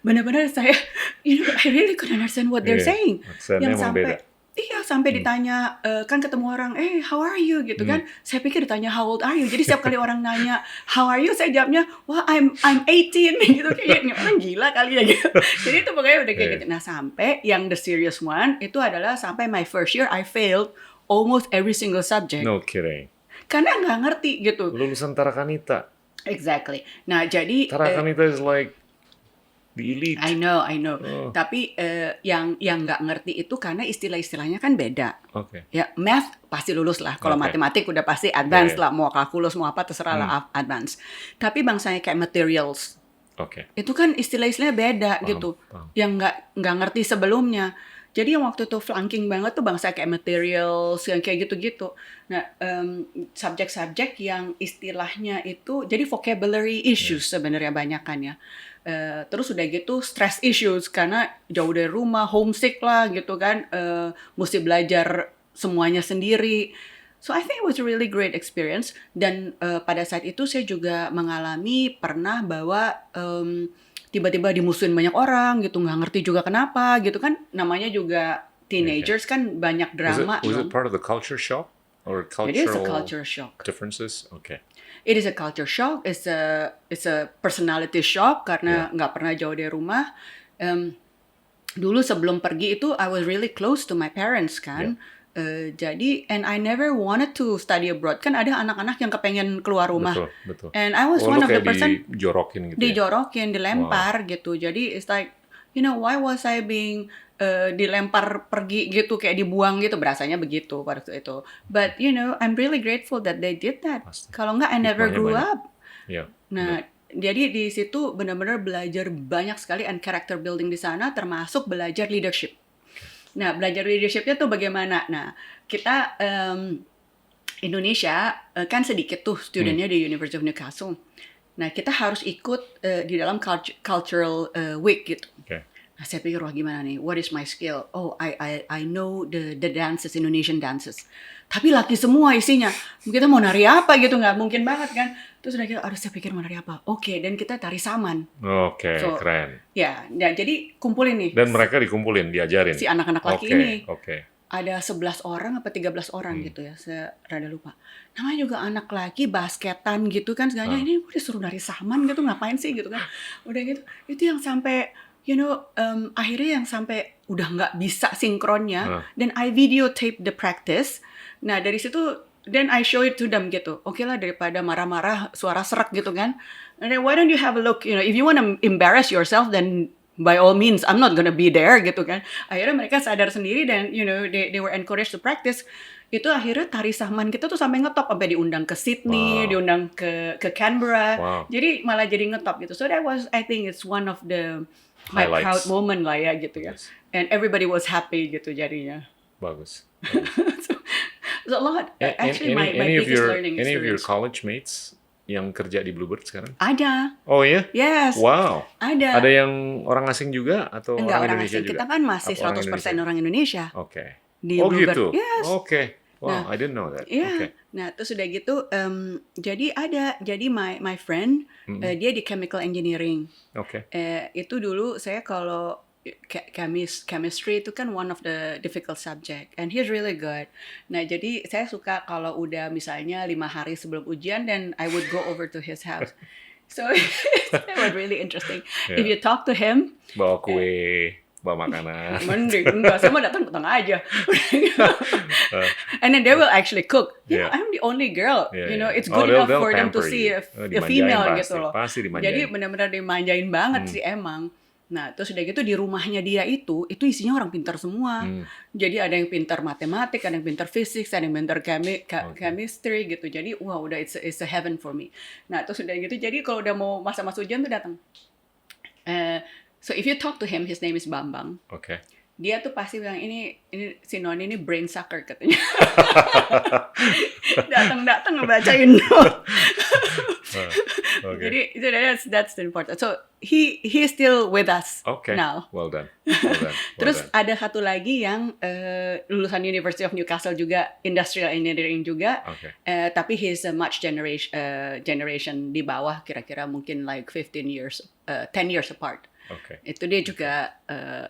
[SPEAKER 1] Benar-benar saya, I really couldn't understand what they're saying.
[SPEAKER 2] Aksennya
[SPEAKER 1] yang sampai beda. Iya, sampai ditanya, kan ketemu orang, how are you gitu kan. Saya pikir ditanya how old are you. Jadi setiap kali orang nanya how are you, saya jawabnya, wah I'm 18 gitu. Kayaknya orang gila kali ya gitu. Jadi itu pokoknya udah kayak gitu. Nah, sampai yang the serious one itu adalah sampai my first year I failed almost every single subject.
[SPEAKER 2] No kidding.
[SPEAKER 1] Karena nggak ngerti gitu.
[SPEAKER 2] Lulusan Tarakanita.
[SPEAKER 1] Exactly. Nah, jadi
[SPEAKER 2] Tarakanita is like the elite.
[SPEAKER 1] I know. Tapi yang nggak ngerti itu karena istilah-istilahnya kan beda. Ya, math pasti lulus lah. Kalau matematik udah pasti advance lah. Mau kalkulus, mau apa terserah lah advance. Tapi bangsanya kayak materials. Itu kan istilah-istilahnya beda gitu. Yang nggak ngerti sebelumnya. Jadi yang waktu itu flunking banget tuh bangsa kayak materials, yang kayak gitu-gitu. Nah, subjek-subjek yang istilahnya itu, jadi vocabulary issues sebenarnya banyak kan ya. Terus udah gitu stress issues, karena jauh dari rumah, homesick lah gitu kan, mesti belajar semuanya sendiri. So I think it was a really great experience. Dan pada saat itu saya juga mengalami pernah bahwa tiba-tiba dimusuhin banyak orang gitu, nggak ngerti juga kenapa gitu kan, namanya juga teenagers kan banyak drama.
[SPEAKER 2] Was it part of the culture shock or cultural?
[SPEAKER 1] It is a culture shock.
[SPEAKER 2] Differences,
[SPEAKER 1] It is a culture shock. It's a personality shock karena nggak pernah jauh dari rumah. Dulu sebelum pergi itu I was really close to my parents kan. Jadi, and I never wanted to study abroad. Kan ada anak-anak yang kepengen keluar rumah.
[SPEAKER 2] Betul.
[SPEAKER 1] And I was one of the person
[SPEAKER 2] dijorokin gitu.
[SPEAKER 1] Dijorokin, dilempar gitu. Jadi it's like, why was I being dilempar pergi gitu, kayak dibuang gitu, berasanya begitu pada waktu itu. But I'm really grateful that they did that. Kalau nggak, I never grew up. Nah, jadi di situ benar-benar belajar banyak sekali and character building di sana, termasuk belajar leadership. Nah, belajar leadershipnya tuh bagaimana? Nah, kita Indonesia kan sedikit tuh studentnya di University of Newcastle. Nah, kita harus ikut di dalam cultural week gitu. Nah, saya pikir, wah gimana nih? What is my skill? Oh, I know the dances, Indonesian dances. Tapi laki semua isinya. Kita mau nari apa gitu, nggak mungkin banget kan. Terus udah gitu, saya pikir mau nari apa? Oke, dan kita tari saman. So,
[SPEAKER 2] keren.
[SPEAKER 1] Ya, jadi kumpulin nih.
[SPEAKER 2] Dan mereka dikumpulin, diajarin?
[SPEAKER 1] Si anak-anak laki ini. ada 11 orang apa 13 orang gitu ya, saya rada lupa. Namanya juga anak laki, basketan gitu kan segalanya, ini udah disuruh dari Saman gitu, ngapain sih gitu kan. Udah gitu, itu yang sampai akhirnya yang sampai udah nggak bisa sinkronnya, dan I videotape the practice. Nah dari situ, then I show it to them gitu. Oke lah, daripada marah-marah, suara serak gitu kan. And then why don't you have a look, if you want to embarrass yourself, then by all means, I'm not gonna be there gitu kan. Akhirnya mereka sadar sendiri dan they were encouraged to practice. Itu akhirnya tari Saman kita tuh sampai ngetop, sampai diundang ke Sydney, diundang ke Canberra. Jadi malah jadi ngetop gitu. So that was, I think it's one of my proud moment lah ya gitu ya. And everybody was happy gitu jadinya.
[SPEAKER 2] Bagus.
[SPEAKER 1] So a lot. Actually, my biggest learning experience.
[SPEAKER 2] Any of your college mates yang kerja di Bluebird sekarang?
[SPEAKER 1] Ada.
[SPEAKER 2] Oh ya?
[SPEAKER 1] Yes.
[SPEAKER 2] Wow.
[SPEAKER 1] Ada.
[SPEAKER 2] Ada yang orang asing juga atau
[SPEAKER 1] enggak,
[SPEAKER 2] orang Indonesia
[SPEAKER 1] asing.
[SPEAKER 2] juga?
[SPEAKER 1] Kita kan masih 100% orang Indonesia.
[SPEAKER 2] Oke.
[SPEAKER 1] Di Bluebird.
[SPEAKER 2] Gitu?
[SPEAKER 1] Yes.
[SPEAKER 2] Oke. Wow, I didn't know that.
[SPEAKER 1] Yeah.
[SPEAKER 2] Okay.
[SPEAKER 1] Nah, terus udah gitu, jadi my friend, dia di chemical engineering.
[SPEAKER 2] Oke.
[SPEAKER 1] Itu dulu saya kalau chemistry itu kan one of the difficult subject, and he's really good. Nah, jadi saya suka kalau udah misalnya 5 hari sebelum ujian, then I would go over to his house. So that was really interesting. Yeah. If you talk to him,
[SPEAKER 2] bawa kue, bawa makanan.
[SPEAKER 1] Mending enggak, saya mah datang aja. And then they will actually cook. I'm the only girl. It's good enough for them to see a female gitu loh.
[SPEAKER 2] Pasti dimanjain.
[SPEAKER 1] Jadi benar-benar dimanjain banget sih emang. Nah, terus udah gitu di rumahnya dia itu isinya orang pintar semua. Jadi ada yang pintar matematik, ada yang pintar fisik, ada yang pintar chemistry gitu. Jadi udah it's a heaven for me. Nah, terus udah gitu jadi kalau udah mau masa-masa ujian tuh datang. So if you talk to him, his name is Bambang.
[SPEAKER 2] Okay.
[SPEAKER 1] Dia tuh pasti bilang ini si Noni ini brain sucker katanya. Datang ngebacain note. Jadi that's the important. So he is still with us now.
[SPEAKER 2] Well done.
[SPEAKER 1] Terus ada satu lagi yang lulusan University of Newcastle juga, industrial engineering juga. Tapi he's a much generation di bawah, kira-kira mungkin like 10 years apart. Itu dia juga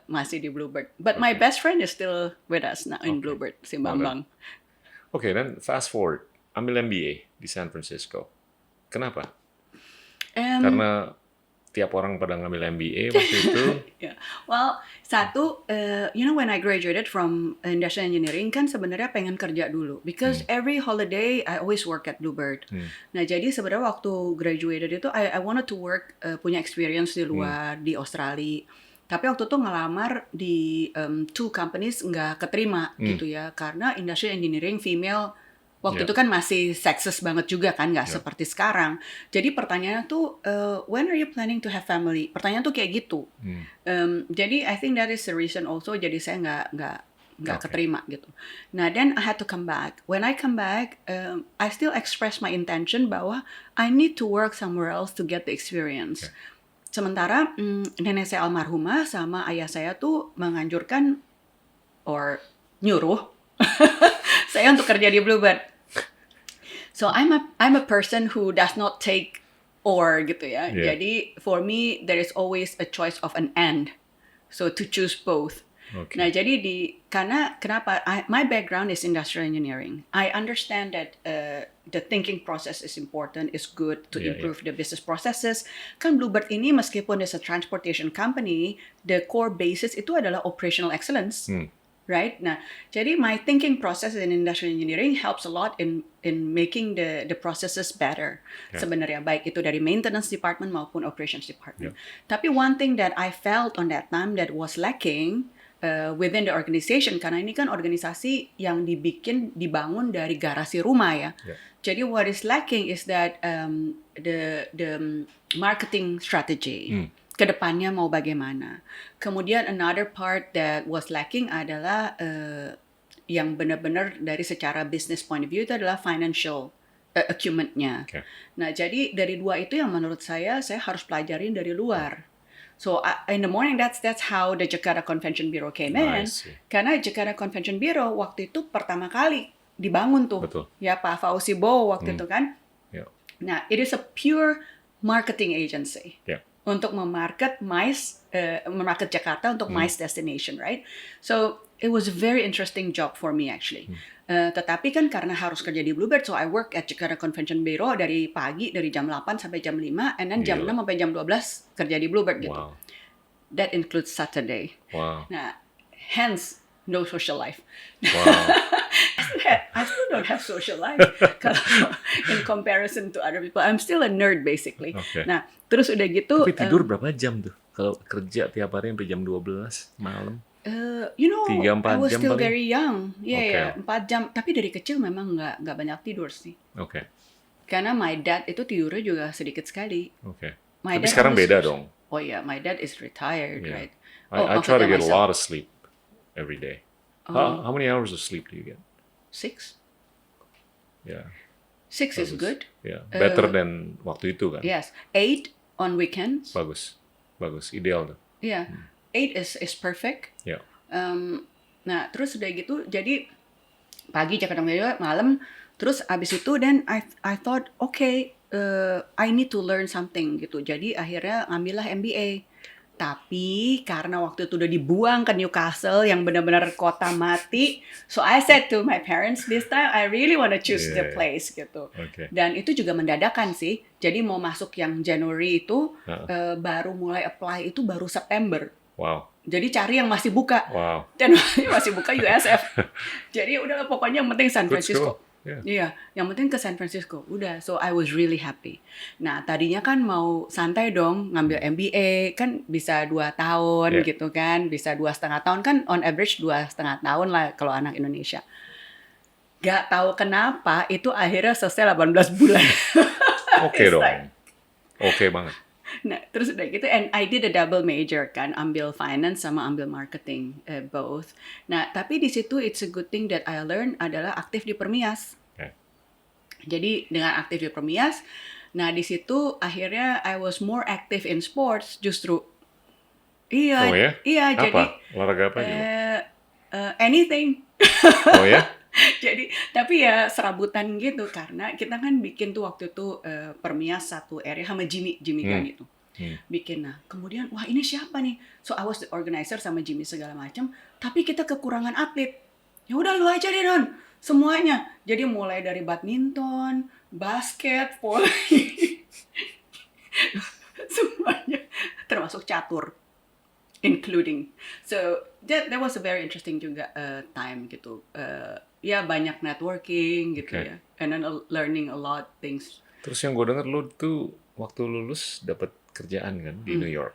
[SPEAKER 1] masih di Bluebird. But my best friend is still with us now in Bluebird, si Bambang.
[SPEAKER 2] Then fast forward, ambil MBA di San Francisco. Kenapa? Karena tiap orang pada ngambil MBA waktu itu.
[SPEAKER 1] Well, satu, when I graduated from industrial engineering kan sebenarnya pengen kerja dulu, because every holiday I always work at Bluebird. Nah, jadi sebenarnya waktu graduated itu I wanted to work, punya experience di luar, di Australia. Tapi waktu itu ngelamar di 2 companies nggak keterima gitu ya, karena industrial engineering female waktu itu kan masih sexist banget juga kan, nggak seperti sekarang. Jadi pertanyaannya tuh, when are you planning to have family? Pertanyaan tuh kayak gitu. Jadi I think that is the reason also. Jadi saya nggak keterima gitu. Nah, then I had to come back. When I come back, I still express my intention bahwa I need to work somewhere else to get the experience. Sementara nenek saya almarhumah sama ayah saya tuh menganjurkan or nyuruh saya untuk kerja di Bluebird. So I'm a person who does not take or gitu ya. Jadi for me there is always a choice of an and. So to choose both. Nah, jadi kenapa my background is industrial engineering. I understand that the thinking process is important, is good to improve the business processes. Kan Bluebird ini meskipun is a transportation company, the core basis itu adalah operational excellence. Right? Nah, jadi my thinking process in industrial engineering helps a lot in making the processes better. Sebenarnya baik itu dari maintenance department maupun operations department. Tapi one thing that I felt on that time that was lacking within the organization, karena ini kan organisasi yang dibangun dari garasi rumah ya. Jadi what is lacking is that the marketing strategy. Kedepannya mau bagaimana. Kemudian another part that was lacking adalah yang benar-benar dari secara business point of view itu adalah financial acumen-nya. Nah, jadi dari 2 itu yang menurut saya harus pelajarin dari luar. So in the morning that's how the Jakarta Convention Bureau came in. Karena Jakarta Convention Bureau waktu itu pertama kali dibangun tuh.
[SPEAKER 2] Betul.
[SPEAKER 1] Ya Pak Fauzi Bowo waktu itu kan. Nah, it is a pure marketing agency. Untuk memarket MICE, memarket Jakarta untuk MICE destination, right? So it was a very interesting job for me actually. Tetapi kan karena harus kerja di Bluebird, so I work at Jakarta Convention Bureau dari pagi, dari jam 8 sampai jam 5, and then jam 6 sampai jam 12 kerja di Bluebird gitu.
[SPEAKER 2] Wow.
[SPEAKER 1] That includes Saturday.
[SPEAKER 2] Wow.
[SPEAKER 1] Nah, hence no social life.
[SPEAKER 2] Wow.
[SPEAKER 1] I still don't have social life in comparison to other people. I'm still a nerd basically.
[SPEAKER 2] Okay.
[SPEAKER 1] Nah, terus udah gitu.
[SPEAKER 2] Tapi tidur berapa jam tuh? Kalau kerja tiap hari sampai jam 12 malam?
[SPEAKER 1] You know,
[SPEAKER 2] 3-4
[SPEAKER 1] I was
[SPEAKER 2] jam
[SPEAKER 1] still
[SPEAKER 2] paling?
[SPEAKER 1] very young.
[SPEAKER 2] Okay.
[SPEAKER 1] 4 jam. Tapi dari kecil memang nggak banyak tidur sih.
[SPEAKER 2] Oke.
[SPEAKER 1] Karena my dad itu tidurnya juga sedikit sekali.
[SPEAKER 2] Oke.
[SPEAKER 1] My
[SPEAKER 2] Tapi
[SPEAKER 1] dad
[SPEAKER 2] sekarang
[SPEAKER 1] always-
[SPEAKER 2] beda dong.
[SPEAKER 1] Oh yeah, my dad is retired,
[SPEAKER 2] Yeah.
[SPEAKER 1] right?
[SPEAKER 2] I try to
[SPEAKER 1] maksudnya
[SPEAKER 2] get a
[SPEAKER 1] myself.
[SPEAKER 2] lot of sleep every day. How many hours of sleep do you get?
[SPEAKER 1] 6?
[SPEAKER 2] Yeah.
[SPEAKER 1] 6 is
[SPEAKER 2] Bagus.
[SPEAKER 1] good.
[SPEAKER 2] Yeah. Better than waktu itu kan?
[SPEAKER 1] Yes. 8 on weekends.
[SPEAKER 2] Bagus. Bagus. Ideal tuh.
[SPEAKER 1] Yeah. 8 is perfect.
[SPEAKER 2] Yeah.
[SPEAKER 1] Nah, terus udah gitu, jadi pagi Jakarta Media, malam, terus abis itu, then I thought, okay, I need to learn something gitu. Jadi akhirnya ngambillah MBA. Tapi karena waktu itu udah dibuang ke Newcastle yang benar-benar kota mati, so I said to my parents, this time I really want to choose the
[SPEAKER 2] Yeah.
[SPEAKER 1] place gitu.
[SPEAKER 2] Oke.
[SPEAKER 1] Dan itu juga mendadakan sih. Jadi mau masuk yang Januari itu, baru mulai apply itu baru September.
[SPEAKER 2] Wow.
[SPEAKER 1] Jadi cari yang masih buka.
[SPEAKER 2] Wow.
[SPEAKER 1] Dan masih buka USF. Jadi udah pokoknya yang penting San
[SPEAKER 2] Good
[SPEAKER 1] Francisco.
[SPEAKER 2] school. Yeah.
[SPEAKER 1] Iya, yang penting ke San Francisco. Udah, so I was really happy. Nah, tadinya kan mau santai dong, ngambil MBA, kan bisa 2 tahun
[SPEAKER 2] Yeah.
[SPEAKER 1] gitu kan, bisa 2,5 tahun kan, on average 2,5 tahun lah kalau anak Indonesia. Gak tahu kenapa, itu akhirnya selesai 18 bulan.
[SPEAKER 2] Oke
[SPEAKER 1] It's
[SPEAKER 2] dong.
[SPEAKER 1] like-
[SPEAKER 2] Oke banget.
[SPEAKER 1] Nah, terus udah gitu, and I did a double major kan, ambil finance sama ambil marketing, both. Nah, tapi di situ it's a good thing that I learned adalah aktif di Permias.
[SPEAKER 2] Okay.
[SPEAKER 1] Jadi dengan aktif di Permias, nah di situ akhirnya I was more active in sports justru. Iya,
[SPEAKER 2] Oh ya?
[SPEAKER 1] iya.
[SPEAKER 2] Apa?
[SPEAKER 1] Jadi
[SPEAKER 2] Olahraga apa juga?
[SPEAKER 1] anything.
[SPEAKER 2] Oh ya?
[SPEAKER 1] Jadi tapi ya serabutan gitu karena kita kan bikin tuh waktu itu Permias satu area sama Jimmy Gunn itu bikin. Nah kemudian wah ini siapa nih? So I was the organizer sama Jimmy segala macam. Tapi kita kekurangan atlet. Ya udah lu aja deh Don, semuanya. Jadi mulai dari badminton, basket, volley, semuanya termasuk catur. Including, so that was a very interesting juga time gitu. Ya banyak networking gitu
[SPEAKER 2] Okay.
[SPEAKER 1] ya, and then learning a lot things.
[SPEAKER 2] Terus yang gue denger lu tuh waktu lulus dapat kerjaan kan di New York.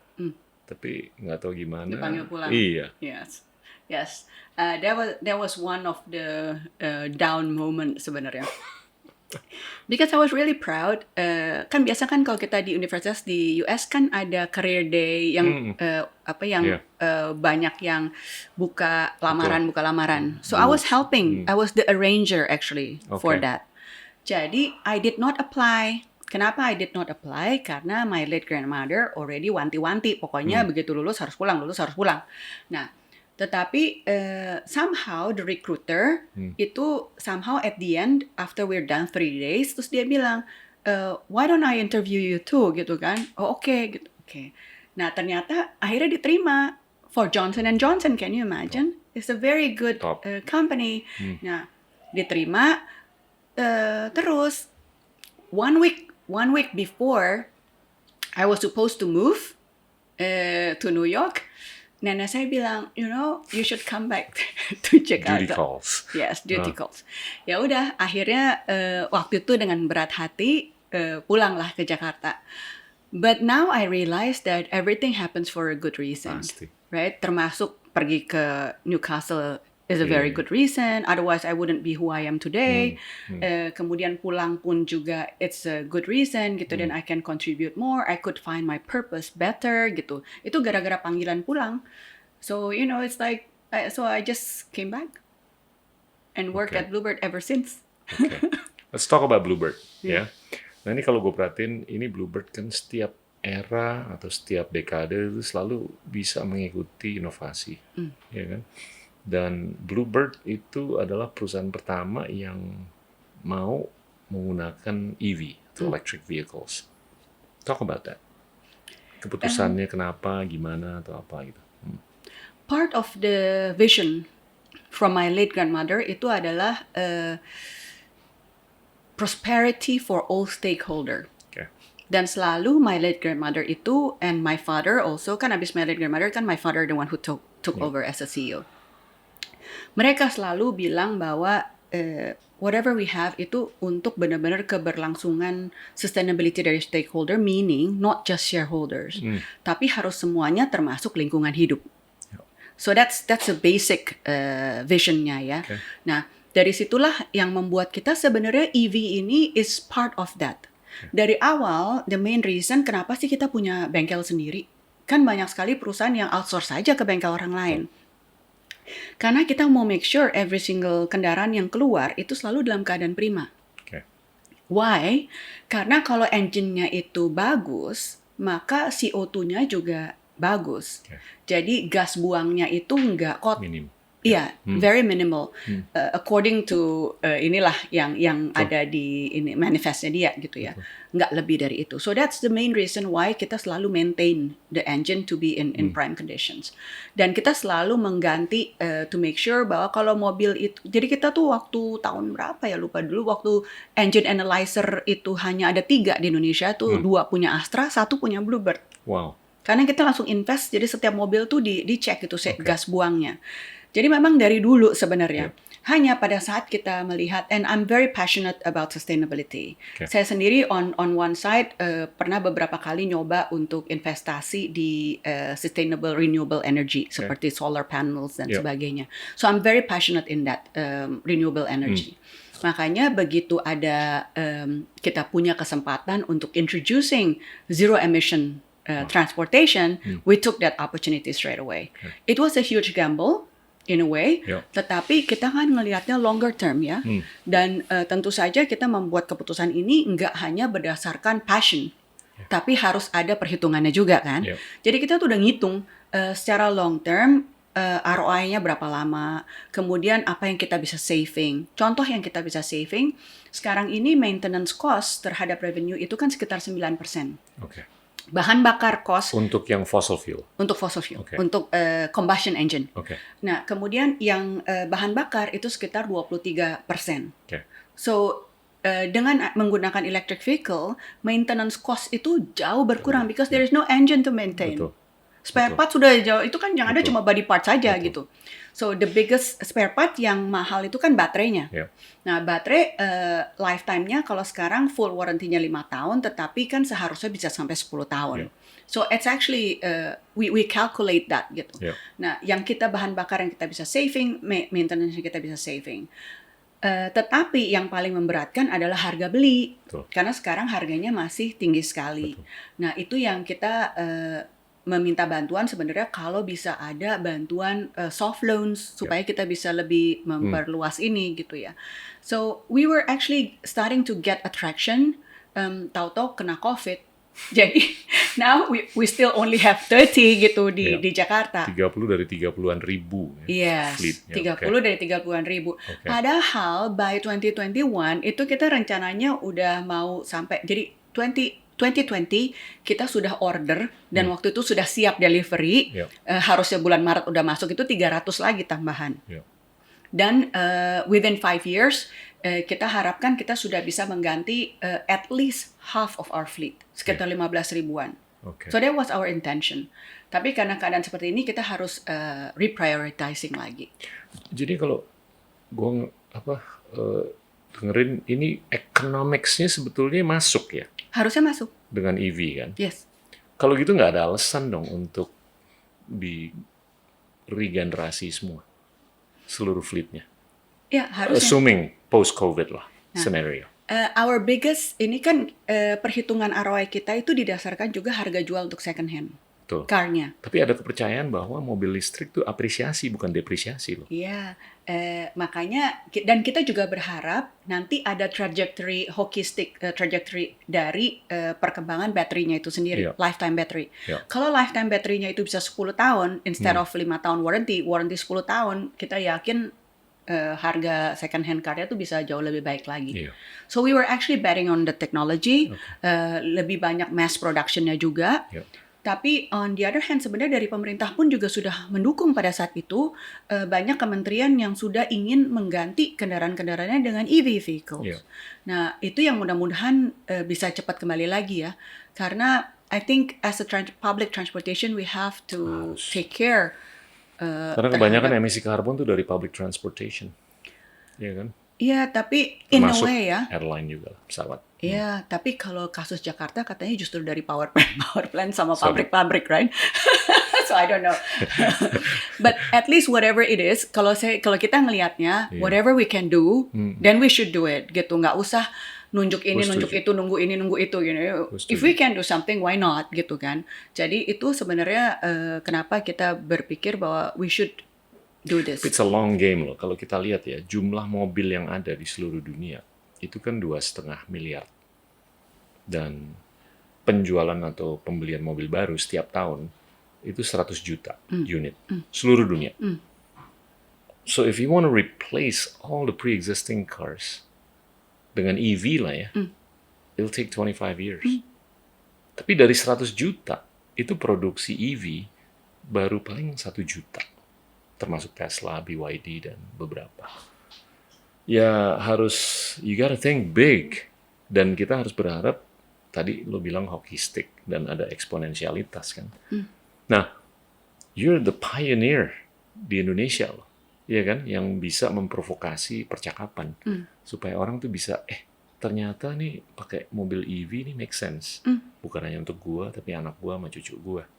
[SPEAKER 2] Tapi nggak tahu gimana.
[SPEAKER 1] Dipanggil pulang.
[SPEAKER 2] Iya.
[SPEAKER 1] Yes, yes. That was one of the down moment sebenarnya. Because I was really proud. Kan biasa kan kalau kita di universitas di US kan ada career day yang
[SPEAKER 2] Yeah.
[SPEAKER 1] banyak yang buka lamaran. So I was helping. I was the arranger actually for
[SPEAKER 2] Okay.
[SPEAKER 1] that. Jadi I did not apply. Kenapa I did not apply? Karena my late grandmother already wanti-wanti. Pokoknya begitu lulus harus pulang. Nah, tetapi somehow the recruiter itu somehow at the end after we're done 3 days terus dia bilang why don't I interview you too gitu kan. Oh oke gitu. Oke. Nah ternyata akhirnya diterima for Johnson & Johnson. Can you imagine? It's a very good
[SPEAKER 2] Top.
[SPEAKER 1] company. Nah diterima terus one week before I was supposed to move to New York. Nenek saya bilang, you should come back to Jakarta.
[SPEAKER 2] Duty calls.
[SPEAKER 1] Yes, duty calls. Ya udah, akhirnya waktu itu dengan berat hati pulanglah ke Jakarta. But now I realize that everything happens for a good reason,
[SPEAKER 2] Pasti.
[SPEAKER 1] right? Termasuk pergi ke Newcastle is a very good reason. Otherwise, I wouldn't be who I am today. Kemudian pulang pun juga it's a good reason gitu. Dan I can contribute more. I could find my purpose better gitu. Itu gara-gara panggilan pulang. So it's like so I just came back and worked
[SPEAKER 2] Okay.
[SPEAKER 1] at Bluebird ever since.
[SPEAKER 2] Okay. Let's talk about Bluebird. Ya. Nah ini kalau gue perhatiin, ini Bluebird kan setiap era atau setiap dekade itu selalu bisa mengikuti inovasi, ya kan? Dan Bluebird itu adalah perusahaan pertama yang mau menggunakan EV, atau electric vehicles. Talk about that. Keputusannya kenapa, gimana, atau apa gitu.
[SPEAKER 1] Part of the vision from my late grandmother itu adalah prosperity for all stakeholder.
[SPEAKER 2] Okay.
[SPEAKER 1] Dan selalu my late grandmother itu, and my father also, kan abis my late grandmother kan my father the one who took over as a CEO. Mereka selalu bilang bahwa whatever we have itu untuk benar-benar keberlangsungan sustainability dari stakeholder, meaning not just shareholders, tapi harus semuanya termasuk lingkungan hidup. So that's a basic visionnya ya.
[SPEAKER 2] Okay.
[SPEAKER 1] Nah, dari situlah yang membuat kita sebenarnya EV ini is part of that. Dari awal, the main reason kenapa sih kita punya bengkel sendiri? Kan banyak sekali perusahaan yang outsource saja ke bengkel orang lain. Karena kita mau make sure every single kendaraan yang keluar itu selalu dalam keadaan prima.
[SPEAKER 2] Okay.
[SPEAKER 1] Why? Karena kalau engine-nya itu bagus, maka CO2-nya juga bagus.
[SPEAKER 2] Okay.
[SPEAKER 1] Jadi gas buangnya itu nggak
[SPEAKER 2] Minim.
[SPEAKER 1] Iya, very minimal. According to inilah yang ada di ini manifestnya dia gitu ya. Nggak lebih dari itu. So that's the main reason why kita selalu maintain the engine to be in prime conditions. Dan kita selalu mengganti to make sure bahwa kalau mobil itu, jadi kita tuh waktu tahun berapa ya lupa dulu, waktu engine analyzer itu hanya ada 3 di Indonesia tuh, 2 punya Astra, 1 punya Bluebird.
[SPEAKER 2] Wow.
[SPEAKER 1] Karena kita langsung invest, jadi setiap mobil tuh dicek gitu gas buangnya. Jadi memang dari dulu sebenarnya. Hanya pada saat kita melihat, and I'm very passionate about sustainability.
[SPEAKER 2] Okay.
[SPEAKER 1] Saya sendiri on one side pernah beberapa kali nyoba untuk investasi di sustainable renewable energy seperti solar panels dan sebagainya. So I'm very passionate in that renewable energy. Makanya begitu ada kita punya kesempatan untuk introducing zero emission transportation, we took that opportunity straight away. It was a huge gamble. In a way, tetapi kita kan ngelihatnya longer term ya, dan tentu saja kita membuat keputusan ini nggak hanya berdasarkan passion, tapi harus ada perhitungannya juga kan. Jadi kita tuh udah ngitung secara long term ROI-nya berapa lama, kemudian apa yang kita bisa saving. Contoh yang kita bisa saving, sekarang ini maintenance cost terhadap revenue itu kan sekitar 9%.
[SPEAKER 2] Okay.
[SPEAKER 1] Bahan bakar cost
[SPEAKER 2] untuk yang fossil fuel.
[SPEAKER 1] Untuk fossil fuel, untuk combustion engine.
[SPEAKER 2] Okay.
[SPEAKER 1] Nah, kemudian yang bahan bakar itu sekitar 23%.
[SPEAKER 2] Okay.
[SPEAKER 1] So, dengan menggunakan electric vehicle, maintenance cost itu jauh berkurang because there is no engine to maintain.
[SPEAKER 2] Betul.
[SPEAKER 1] Spare part sudah jauh, itu kan yang ada cuma body part saja gitu. So the biggest spare part yang mahal itu kan baterainya. Nah, baterai lifetime-nya kalau sekarang full warranty-nya 5 tahun, tetapi kan seharusnya bisa sampai 10 tahun. So it's actually we calculate that gitu. Nah, yang kita bahan bakar yang kita bisa saving, maintenance yang kita bisa saving. Tetapi yang paling memberatkan adalah harga beli. Karena sekarang harganya masih tinggi sekali. Nah, itu yang kita meminta bantuan sebenarnya kalau bisa ada bantuan soft loans supaya kita bisa lebih memperluas ini gitu ya. So we were actually starting to get attraction, tahu-tahu kena COVID. Jadi now we still only have 30 gitu di Jakarta.
[SPEAKER 2] 30 dari 30-an ribu.
[SPEAKER 1] Yes, 30 dari 30-an ribu. Padahal by 2021 itu kita rencananya udah mau sampai, jadi 2020 kita sudah order dan waktu itu sudah siap delivery, harusnya bulan Maret udah masuk, itu 300 lagi tambahan. Dan within 5 years kita harapkan kita sudah bisa mengganti at least half of our fleet, sekitar 15 ribuan. So that was our intention. Tapi karena keadaan seperti ini kita harus reprioritizing lagi.
[SPEAKER 2] Jadi kalau gue dengerin ini economics-nya sebetulnya masuk ya?
[SPEAKER 1] Harusnya masuk.
[SPEAKER 2] Dengan EV kan?
[SPEAKER 1] Yes.
[SPEAKER 2] Kalau gitu nggak ada alasan dong untuk di regenerasi semua, seluruh fleetnya?
[SPEAKER 1] Ya, harusnya.
[SPEAKER 2] Assuming post-COVID lah, scenario.
[SPEAKER 1] Our biggest, ini kan perhitungan ROI kita itu didasarkan juga harga jual untuk second hand. Car-nya.
[SPEAKER 2] Tapi ada kepercayaan bahwa mobil listrik itu apresiasi bukan depresiasi loh.
[SPEAKER 1] Iya, makanya dan kita juga berharap nanti ada trajectory holistic trajectory dari perkembangan baterainya itu sendiri, lifetime battery. Kalau lifetime baterainya itu bisa 10 tahun instead of 5 tahun warranty 10 tahun, kita yakin harga second hand car-nya itu bisa jauh lebih baik lagi. So we were actually betting on the technology, lebih banyak mass production-nya juga. Tapi on the other hand sebenarnya dari pemerintah pun juga sudah mendukung pada saat itu banyak kementerian yang sudah ingin mengganti kendaraan-kendaraannya dengan EV vehicles.
[SPEAKER 2] Yeah.
[SPEAKER 1] Nah, itu yang mudah-mudahan bisa cepat kembali lagi ya. Karena I think as a public transportation we have to take care.
[SPEAKER 2] Karena kebanyakan emisi karbon tuh dari public transportation. Iya kan?
[SPEAKER 1] Iya, tapi in a
[SPEAKER 2] Termasuk
[SPEAKER 1] way ya.
[SPEAKER 2] airline juga, pesawat.
[SPEAKER 1] Iya, tapi kalau kasus Jakarta katanya justru dari power plant sama pabrik-pabrik, right? So I don't know. But at least whatever it is, kalau kita ngelihatnya, whatever we can do, then we should do it. Gitu, nggak usah nunjuk ini, nunjuk itu, nunggu ini, nunggu itu. You know, if we can do something, why not? Gitu kan. Jadi itu sebenarnya kenapa kita berpikir bahwa we should do this.
[SPEAKER 2] It's a long game loh. Kalau kita lihat ya, jumlah mobil yang ada di seluruh dunia itu kan 2,5 miliar. Dan penjualan atau pembelian mobil baru setiap tahun itu 100 juta unit. Seluruh dunia. So if you want to replace all the pre-existing cars dengan EV lah ya, it'll take 25 years. Tapi dari 100 juta, itu produksi EV baru paling 1 juta. Termasuk Tesla, BYD, dan beberapa. Ya harus, you gotta think big. Dan kita harus berharap, tadi lo bilang hockey stick, dan ada eksponensialitas kan. Nah, you're the pioneer di Indonesia loh. Iya kan? Yang bisa memprovokasi percakapan. Supaya orang tuh bisa, ternyata nih pakai mobil EV nih make sense. Bukan hanya untuk gua, tapi anak gua sama cucu gua.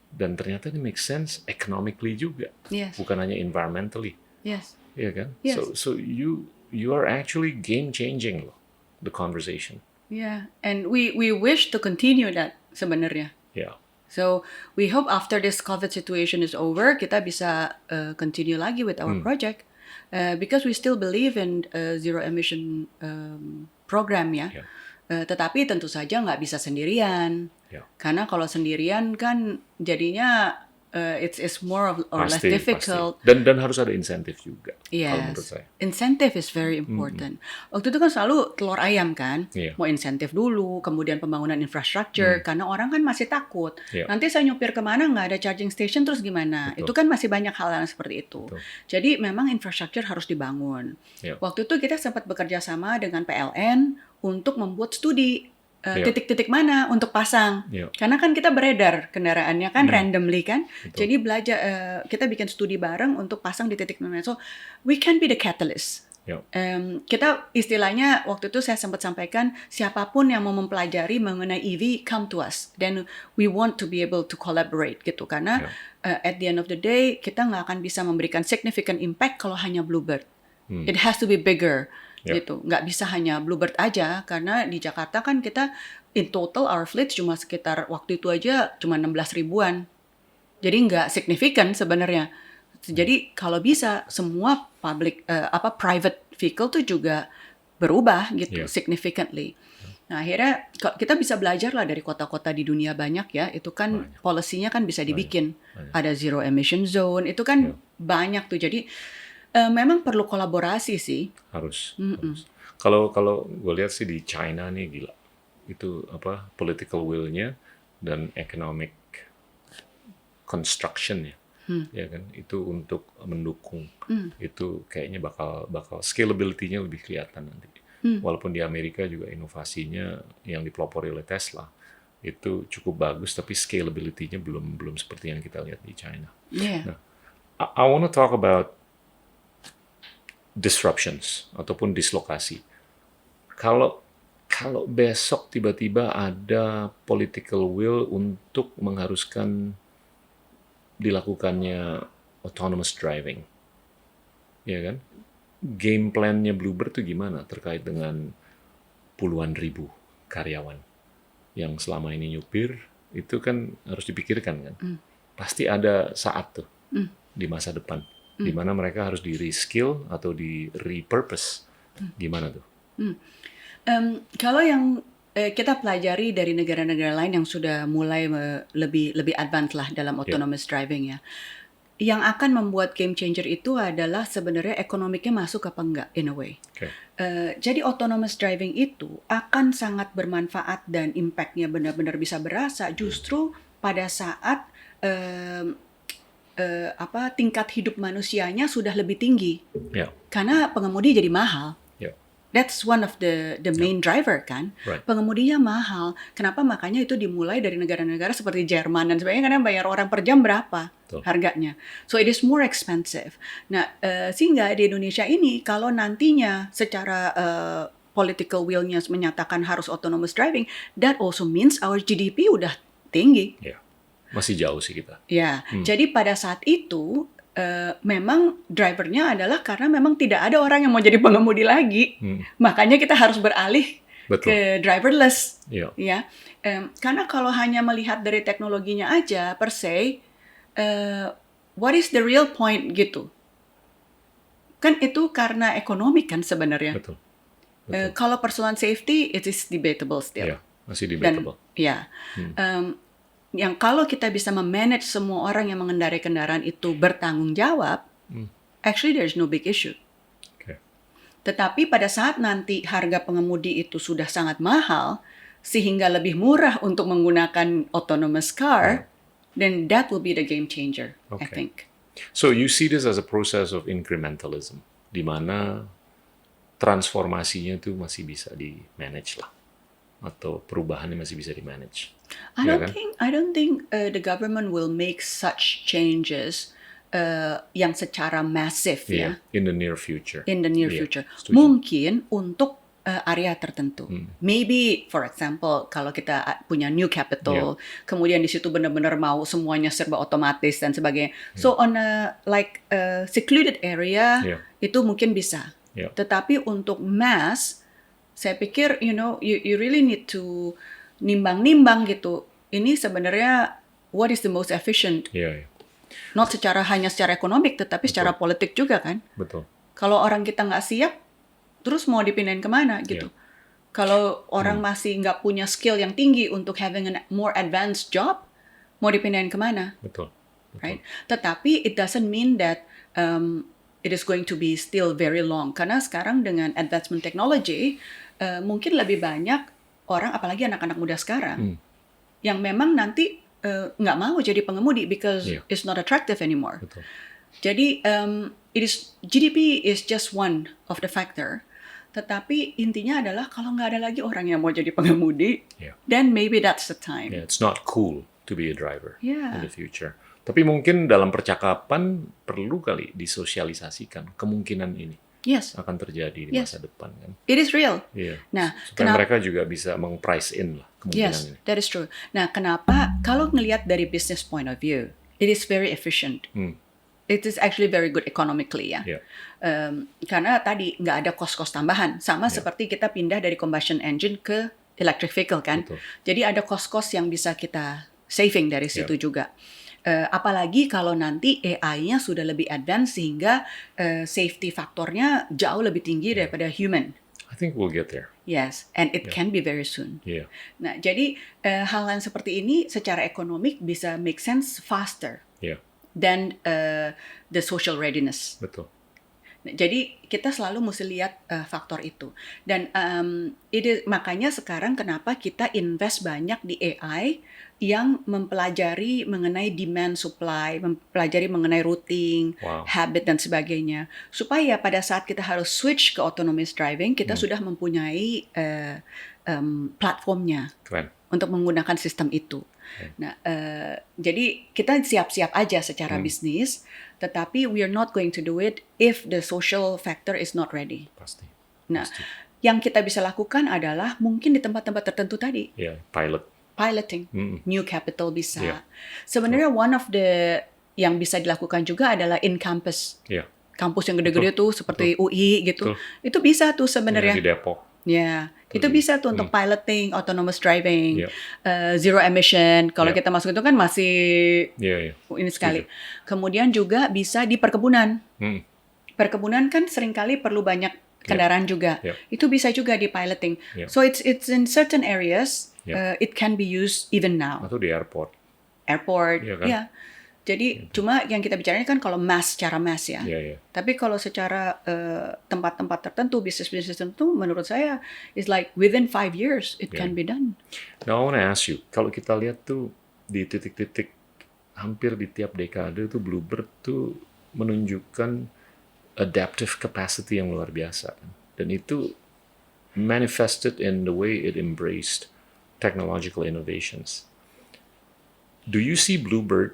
[SPEAKER 2] Dan ternyata ini make sense economically juga, bukan hanya environmentally.
[SPEAKER 1] Yes.
[SPEAKER 2] Iya kan?
[SPEAKER 1] Yes.
[SPEAKER 2] So you are actually game changing loh, the conversation.
[SPEAKER 1] Yeah, and we wish to continue that sebenarnya.
[SPEAKER 2] Yeah.
[SPEAKER 1] So we hope after this COVID situation is over, kita bisa continue lagi with our project because we still believe in zero emission program ya.
[SPEAKER 2] Yeah.
[SPEAKER 1] Tetapi tentu saja nggak bisa sendirian.
[SPEAKER 2] Yeah.
[SPEAKER 1] Karena kalau sendirian kan jadinya it's more or less difficult.
[SPEAKER 2] Pasti. Dan harus ada insentif juga.
[SPEAKER 1] Yes.
[SPEAKER 2] Kalau menurut saya.
[SPEAKER 1] Insentif is very important. Waktu itu kan selalu telur ayam kan.
[SPEAKER 2] Yeah.
[SPEAKER 1] Mau insentif dulu, kemudian pembangunan infrastruktur. Karena orang kan masih takut.
[SPEAKER 2] Yeah.
[SPEAKER 1] Nanti saya nyupir kemana nggak ada charging station terus gimana?
[SPEAKER 2] Betul.
[SPEAKER 1] Itu kan masih banyak hal yang seperti itu.
[SPEAKER 2] Betul.
[SPEAKER 1] Jadi memang infrastruktur harus dibangun.
[SPEAKER 2] Yeah.
[SPEAKER 1] Waktu itu kita sempat bekerja sama dengan PLN untuk membuat studi titik-titik mana untuk pasang. Karena kan kita beredar kendaraannya kan randomly kan.
[SPEAKER 2] Betul.
[SPEAKER 1] Jadi belajar kita bikin studi bareng untuk pasang di titik mana. So we can be the catalyst. Kita istilahnya waktu itu saya sempat sampaikan siapapun yang mau mempelajari mengenai EV come to us. Then we want to be able to collaborate gitu karena at the end of the day kita nggak akan bisa memberikan significant impact kalau hanya Bluebird. It has to be bigger. Gitu, nggak bisa hanya Bluebird aja karena di Jakarta kan kita in total our fleet cuma sekitar waktu itu aja cuma 16 ribuan, jadi nggak signifikan sebenarnya. Jadi kalau bisa semua private vehicle tuh juga berubah gitu significantly. Nah akhirnya kita bisa belajar lah dari kota-kota di dunia banyak ya, itu kan policy-nya kan bisa dibikin, ada zero emission zone, itu kan banyak tuh jadi. Memang perlu kolaborasi sih.
[SPEAKER 2] Harus. Kalau gue lihat sih di China nih gila. Itu political will-nya dan economic construction-nya. Ya kan? Itu untuk mendukung. Itu kayaknya bakal scalability-nya lebih kelihatan nanti. Walaupun di Amerika juga inovasinya yang dipelopori oleh Tesla itu cukup bagus tapi scalability-nya belum seperti yang kita lihat di China. Nah, I want to talk about disruptions ataupun dislokasi. Kalau besok tiba-tiba ada political will untuk mengharuskan dilakukannya autonomous driving, ya kan? Game plan-nya Bluebird itu gimana terkait dengan puluhan ribu karyawan yang selama ini nyupir itu kan harus dipikirkan kan? Pasti ada saat tuh di masa depan. Di mana mereka harus di-reskill atau di-repurpose. Gimana tuh?
[SPEAKER 1] Kalau yang kita pelajari dari negara-negara lain yang sudah mulai lebih advance lah dalam autonomous driving ya, yang akan membuat game changer itu adalah sebenarnya ekonomiknya masuk apa enggak in a way. Jadi autonomous driving itu akan sangat bermanfaat dan impact-nya benar-benar bisa berasa justru pada saat tingkat hidup manusianya sudah lebih tinggi.
[SPEAKER 2] Yeah.
[SPEAKER 1] Karena pengemudi jadi mahal.
[SPEAKER 2] Yeah.
[SPEAKER 1] That's one of the main driver kan.
[SPEAKER 2] Right.
[SPEAKER 1] Pengemudinya mahal. Kenapa? Makanya itu dimulai dari negara-negara seperti Jerman dan sebagainya, karena bayar orang per jam berapa harganya. So it is more expensive. Nah, sehingga di Indonesia ini kalau nantinya secara political will-nya menyatakan harus autonomous driving, that also means our GDP udah tinggi.
[SPEAKER 2] Yeah. Masih jauh sih kita.
[SPEAKER 1] Ya, jadi pada saat itu memang drivernya adalah karena memang tidak ada orang yang mau jadi pengemudi lagi, makanya kita harus beralih ke driverless.
[SPEAKER 2] Yeah.
[SPEAKER 1] Ya, karena kalau hanya melihat dari teknologinya aja per se, what is the real point gitu? Kan itu karena ekonomi kan sebenarnya.
[SPEAKER 2] Betul.
[SPEAKER 1] Kalau persoalan safety, it is debatable still.
[SPEAKER 2] Yeah, masih debatable.
[SPEAKER 1] Yang kalau kita bisa memanage semua orang yang mengendarai kendaraan itu bertanggung jawab, actually there's no big issue.
[SPEAKER 2] Okay.
[SPEAKER 1] Tetapi pada saat nanti harga pengemudi itu sudah sangat mahal, sehingga lebih murah untuk menggunakan autonomous car, then that will be the game changer, I think.
[SPEAKER 2] So you see this as a process of incrementalism, di mana transformasinya itu masih bisa di-manage lah, atau perubahannya masih bisa di-manage.
[SPEAKER 1] I don't think the government will make such changes yang secara masif ya.
[SPEAKER 2] In the near future.
[SPEAKER 1] In the near future.
[SPEAKER 2] Setuju.
[SPEAKER 1] Mungkin untuk area tertentu. Maybe, for example, kalau kita punya new capital, kemudian di situ benar-benar mau semuanya serba otomatis dan sebagainya. So on a secluded area, itu mungkin bisa. Tetapi untuk mass, saya pikir you really need to nimbang-nimbang gitu. Ini sebenarnya what is the most efficient? Not hanya secara ekonomik, tetapi secara politik juga kan.
[SPEAKER 2] Betul.
[SPEAKER 1] Kalau orang kita nggak siap, terus mau dipindahin kemana gitu. Kalau orang masih nggak punya skill yang tinggi untuk having a more advanced job, mau dipindahin kemana?
[SPEAKER 2] Betul.
[SPEAKER 1] Right? Tetapi it doesn't mean that it is going to be still very long. Karena sekarang dengan advancement technology, mungkin lebih banyak orang, apalagi anak-anak muda sekarang, yang memang nanti nggak mau jadi pengemudi because it's not attractive anymore.
[SPEAKER 2] Betul.
[SPEAKER 1] Jadi GDP is just one of the factor. Tetapi intinya adalah kalau nggak ada lagi orang yang mau jadi pengemudi, then maybe that's the time.
[SPEAKER 2] It's not cool to be a driver in the future. Tapi mungkin dalam percakapan perlu kali disosialisasikan kemungkinan ini. Akan terjadi di masa depan kan.
[SPEAKER 1] It is real. Nah,
[SPEAKER 2] supaya mereka juga bisa meng-price in lah kemungkinan ini.
[SPEAKER 1] That is true. Nah, kenapa kalau ngelihat dari business point of view, it is very efficient. It is actually very good economically ya. Karena tadi nggak ada cost-cost tambahan. Sama seperti kita pindah dari combustion engine ke electric vehicle kan.
[SPEAKER 2] Betul.
[SPEAKER 1] Jadi ada cost-cost yang bisa kita saving dari situ juga. Apalagi kalau nanti AI-nya sudah lebih advance sehingga safety faktornya jauh lebih tinggi daripada human.
[SPEAKER 2] I think we'll get there.
[SPEAKER 1] Yes, and it can be very soon. Nah, jadi hal-hal seperti ini secara ekonomik bisa make sense faster than the social readiness.
[SPEAKER 2] Betul.
[SPEAKER 1] Nah, jadi kita selalu mesti lihat faktor itu. Dan makanya sekarang kenapa kita invest banyak di AI yang mempelajari mengenai demand supply, mempelajari mengenai routing, habit dan sebagainya. Supaya pada saat kita harus switch ke autonomous driving, kita sudah mempunyai platformnya untuk menggunakan sistem itu. Nah, jadi kita siap-siap aja secara bisnis, tetapi we are not going to do it if the social factor is not ready.
[SPEAKER 2] Pasti.
[SPEAKER 1] Nah, yang kita bisa lakukan adalah mungkin di tempat-tempat tertentu tadi. Piloting, new capital bisa. Sebenarnya one of the yang bisa dilakukan juga adalah in campus. Kampus yang gede-gede tuh seperti UI gitu. Itu bisa tuh sebenarnya.
[SPEAKER 2] Di Depok.
[SPEAKER 1] Itu bisa tuh untuk piloting, autonomous driving, zero emission. Kalau kita masuk itu kan masih ini sekali. Kemudian juga bisa di perkebunan. Perkebunan kan seringkali perlu banyak kendaraan juga. Itu bisa juga di piloting. So it's in certain areas. It can be used even now.
[SPEAKER 2] Atau di airport.
[SPEAKER 1] Kan? Jadi cuma yang kita bicaranya kan kalau secara mass ya. Tapi kalau secara tempat-tempat tertentu, bisnis-bisnis tertentu, menurut saya is like within 5 years it can be done.
[SPEAKER 2] Now I want to ask you, kalau kita lihat tuh di titik-titik hampir di tiap dekade tuh Bluebird tuh menunjukkan adaptive capacity yang luar biasa. Dan itu manifested in the way it embraced technological innovations. Do you see Bluebird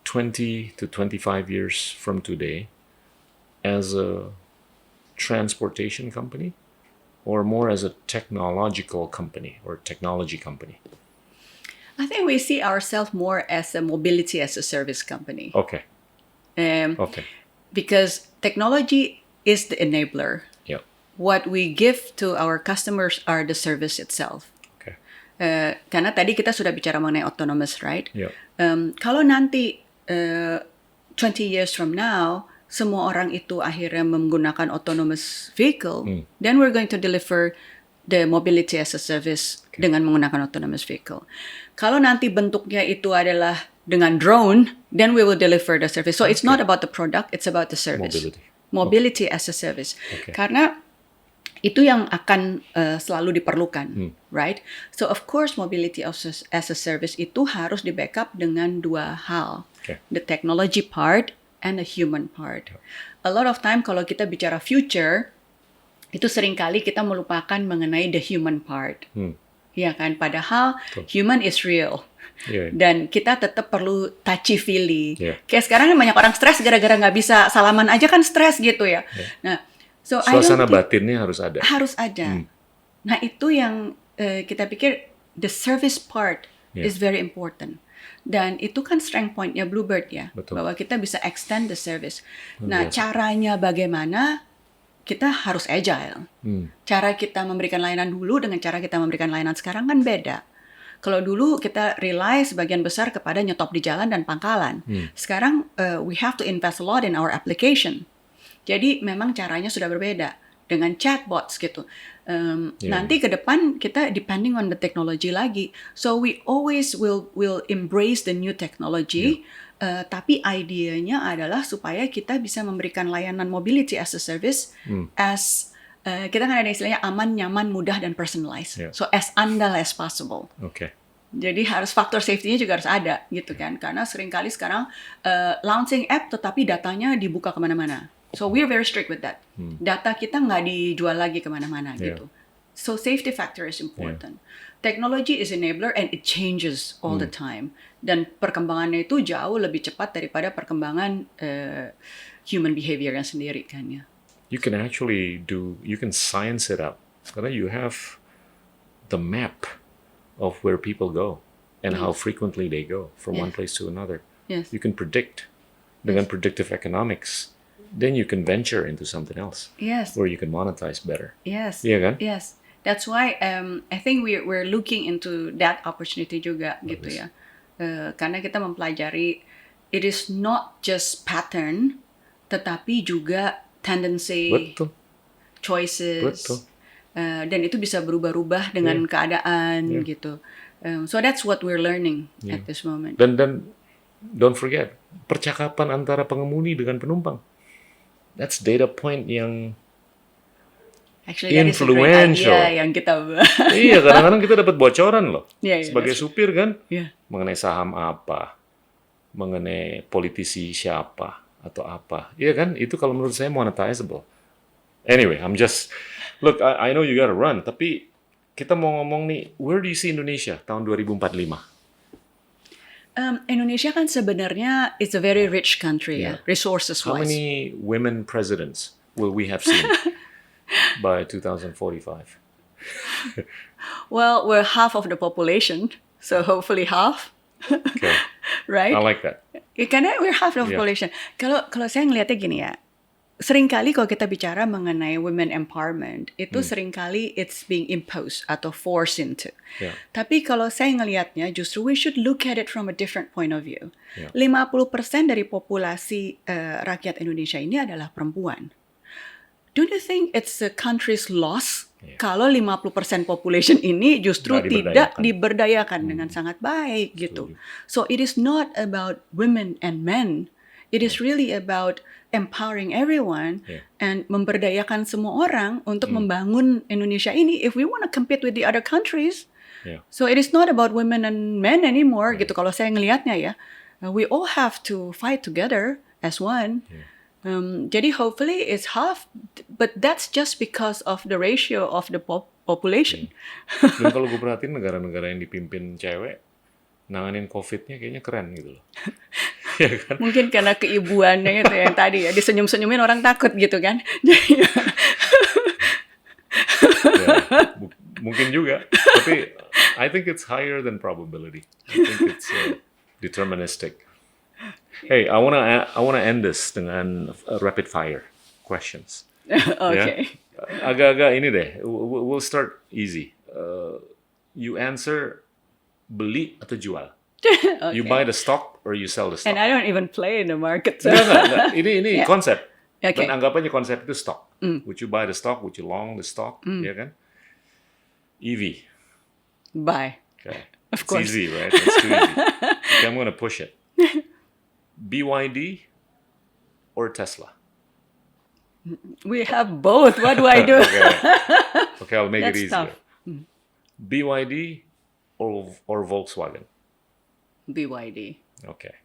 [SPEAKER 2] 20 to 25 years from today as a transportation company or more as a technological company or technology company?
[SPEAKER 1] I think we see ourselves more as a mobility as a service company.
[SPEAKER 2] Okay. Okay.
[SPEAKER 1] Because technology is the enabler.
[SPEAKER 2] Yeah.
[SPEAKER 1] What we give to our customers are the service itself.
[SPEAKER 2] Okay.
[SPEAKER 1] Karena tadi kita sudah bicara mengenai autonomous, right?
[SPEAKER 2] Yeah.
[SPEAKER 1] Kalau nanti 20 years from now, semua orang itu akhirnya menggunakan autonomous vehicle, then we're going to deliver the mobility as a service dengan menggunakan autonomous vehicle. Kalau nanti bentuknya itu adalah dengan drone, then we will deliver the service. So it's not about the product, it's about the service. Mobility as a service. Karena itu yang akan selalu diperlukan, right? So of course mobility as a service itu harus di backup dengan dua hal, the technology part and the human part. A lot of time kalau kita bicara future, itu seringkali kita melupakan mengenai the human part, ya kan? Padahal human is real. Dan kita tetap perlu touchy-feely. Kayak sekarang banyak orang stres gara-gara nggak bisa salaman aja kan stres gitu ya. Nah, so
[SPEAKER 2] suasana batinnya harus ada.
[SPEAKER 1] Harus ada. Nah itu yang kita pikir the service part is very important. Dan itu kan strength point-nya Bluebird ya. Betul. Bahwa kita bisa extend the service. Nah caranya bagaimana? Kita harus agile. Cara kita memberikan layanan dulu dengan cara kita memberikan layanan sekarang kan beda. Kalau dulu kita rely sebagian besar kepada nyetop di jalan dan pangkalan. Sekarang we have to invest a lot in our application. Jadi memang caranya sudah berbeda dengan chatbots gitu. Nanti ke depan kita depending on the technology lagi. So we always will embrace the new technology. Tapi idenya adalah supaya kita bisa memberikan layanan mobility as a service as kita kan ada istilahnya aman, nyaman, mudah, dan personalized. So as andal as possible. Jadi harus faktor safety-nya juga harus ada gitu kan. Karena seringkali sekarang launching app tetapi datanya dibuka kemana-mana. So we're very strict with that. Data kita nggak dijual lagi kemana-mana gitu. So safety factor is important. Technology is enabler and it changes all the time. Dan perkembangannya itu jauh lebih cepat daripada perkembangan human behavior yang sendiri kan ya.
[SPEAKER 2] You can actually you can science it up. Karena you have the map of where people go and how frequently they go from one place to another. You can predict dengan predictive economics. Then you can venture into something else. Where you can monetize better. Iya kan?
[SPEAKER 1] That's why I think we're looking into that opportunity juga gitu ya. Karena kita mempelajari it is not just pattern tetapi juga tendency, choices, dan itu bisa berubah-ubah dengan keadaan gitu. So that's what we're learning at this moment.
[SPEAKER 2] Dan don't forget percakapan antara pengemudi dengan penumpang. That's data point yang influential.
[SPEAKER 1] Yang kita
[SPEAKER 2] iya, kadang-kadang kita dapat bocoran loh. Sebagai supir kan, mengenai saham apa, mengenai politisi siapa atau apa. Iya kan? Itu kalau menurut saya monetizable. Anyway, look, I know you gotta run, tapi kita mau ngomong nih, where do you see Indonesia tahun 2045?
[SPEAKER 1] Indonesia kan sebenarnya it's a very rich country ya, resources wise.
[SPEAKER 2] How many women presidents will we have seen by 2045?
[SPEAKER 1] Well, we're half of the population, so hopefully half. Right?
[SPEAKER 2] I like that.
[SPEAKER 1] Karena we're half the population. Kalau saya ngelihatnya gini ya, seringkali kalau kita bicara mengenai women empowerment, itu seringkali it's being imposed atau forced into. Tapi kalau saya ngelihatnya, justru we should look at it from a different point of view. 50% dari populasi rakyat Indonesia ini adalah perempuan. Don't you think it's a country's loss kalau 50% population ini justru tidak diberdayakan dengan sangat baik gitu. So it is not about women and men. It is really about empowering everyone and memberdayakan semua orang untuk membangun Indonesia ini. If we want to compete with the other countries,
[SPEAKER 2] Yeah.
[SPEAKER 1] So it is not about women and men anymore gitu kalau saya ngelihatnya ya. We all have to fight together as one.
[SPEAKER 2] Yeah.
[SPEAKER 1] Jadi hopefully it's half, but that's just because of the ratio of the population.
[SPEAKER 2] Dan kalau gue perhatiin negara-negara yang dipimpin cewek, nanganin COVID-nya kayaknya keren gitu loh. Ya kan?
[SPEAKER 1] Mungkin karena keibuannya itu yang tadi ya, disenyum-senyumin orang takut gitu kan. Jadi
[SPEAKER 2] mungkin juga, tapi I think it's higher than probability. I think it's deterministic. Hey, I wanna end this dengan rapid fire questions.
[SPEAKER 1] Okay.
[SPEAKER 2] Ya? Agak-agak ini deh. We'll start easy. You answer beli atau jual.
[SPEAKER 1] Okay.
[SPEAKER 2] You buy the stock or you sell the stock.
[SPEAKER 1] And I don't even play in the market. So.
[SPEAKER 2] Enggak. Ini konsep.
[SPEAKER 1] Okay.
[SPEAKER 2] Dan anggap aja konsep itu stock. Would you buy the stock? Would you long the stock? Ya kan? EV.
[SPEAKER 1] Buy.
[SPEAKER 2] Okay.
[SPEAKER 1] Of course.
[SPEAKER 2] It's easy, right? It's too easy. Okay, I'm going to push it. BYD or Tesla?
[SPEAKER 1] We have both. What do I do?
[SPEAKER 2] Okay, I'll make
[SPEAKER 1] That's
[SPEAKER 2] it easier.
[SPEAKER 1] tough.
[SPEAKER 2] BYD or Volkswagen?
[SPEAKER 1] BYD.
[SPEAKER 2] Okay.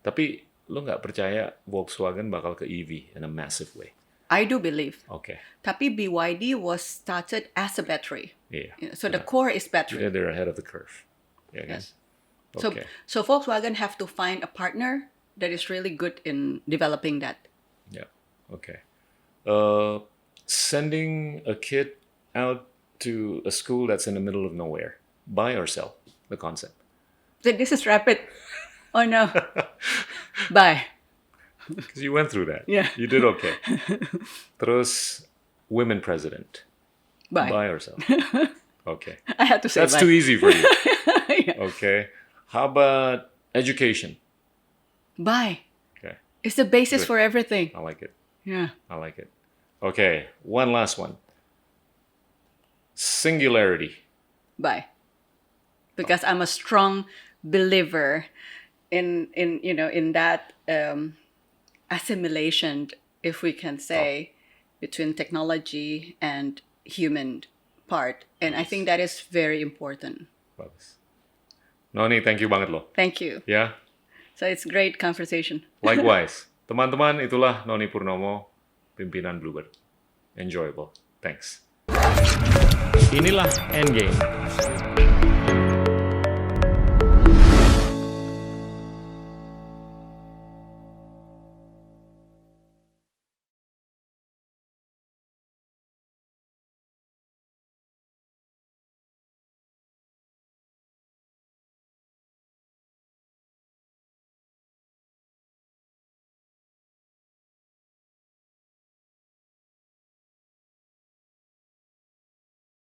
[SPEAKER 2] Tapi lo nggak percaya Volkswagen bakal ke EV in a massive way?
[SPEAKER 1] I do believe.
[SPEAKER 2] Okay.
[SPEAKER 1] Tapi BYD was started as a battery.
[SPEAKER 2] Yeah.
[SPEAKER 1] So the core is battery.
[SPEAKER 2] Yeah, they're ahead of the curve. Yeah,
[SPEAKER 1] Yes.
[SPEAKER 2] Okay.
[SPEAKER 1] So Volkswagen have to find a partner that is really good in developing that.
[SPEAKER 2] Yeah. Okay. Sending a kid out to a school that's in the middle of nowhere. Buy or sell? The concept.
[SPEAKER 1] So this is rapid. Oh no. Buy.
[SPEAKER 2] Because you went through that.
[SPEAKER 1] Yeah.
[SPEAKER 2] You did okay. Terus, women president.
[SPEAKER 1] Buy.
[SPEAKER 2] Buy or sell? Okay.
[SPEAKER 1] I had to say
[SPEAKER 2] That's
[SPEAKER 1] buy.
[SPEAKER 2] too easy for you.
[SPEAKER 1] Yeah.
[SPEAKER 2] Okay. How about education?
[SPEAKER 1] Buy.
[SPEAKER 2] Okay.
[SPEAKER 1] It's the basis
[SPEAKER 2] Good.
[SPEAKER 1] for everything.
[SPEAKER 2] I like it.
[SPEAKER 1] Yeah.
[SPEAKER 2] I like it. Okay. One last one. Singularity.
[SPEAKER 1] Buy. Because I'm a strong believer in that assimilation, if we can say, between technology and human part. And I think that is very important.
[SPEAKER 2] Bagus. Noni, thank you banget loh.
[SPEAKER 1] Thank you.
[SPEAKER 2] Ya,
[SPEAKER 1] So it's great conversation.
[SPEAKER 2] likewise. Teman-teman, itulah Noni Purnomo, pimpinan Bluebird. Enjoyable. Thanks. Inilah Endgame.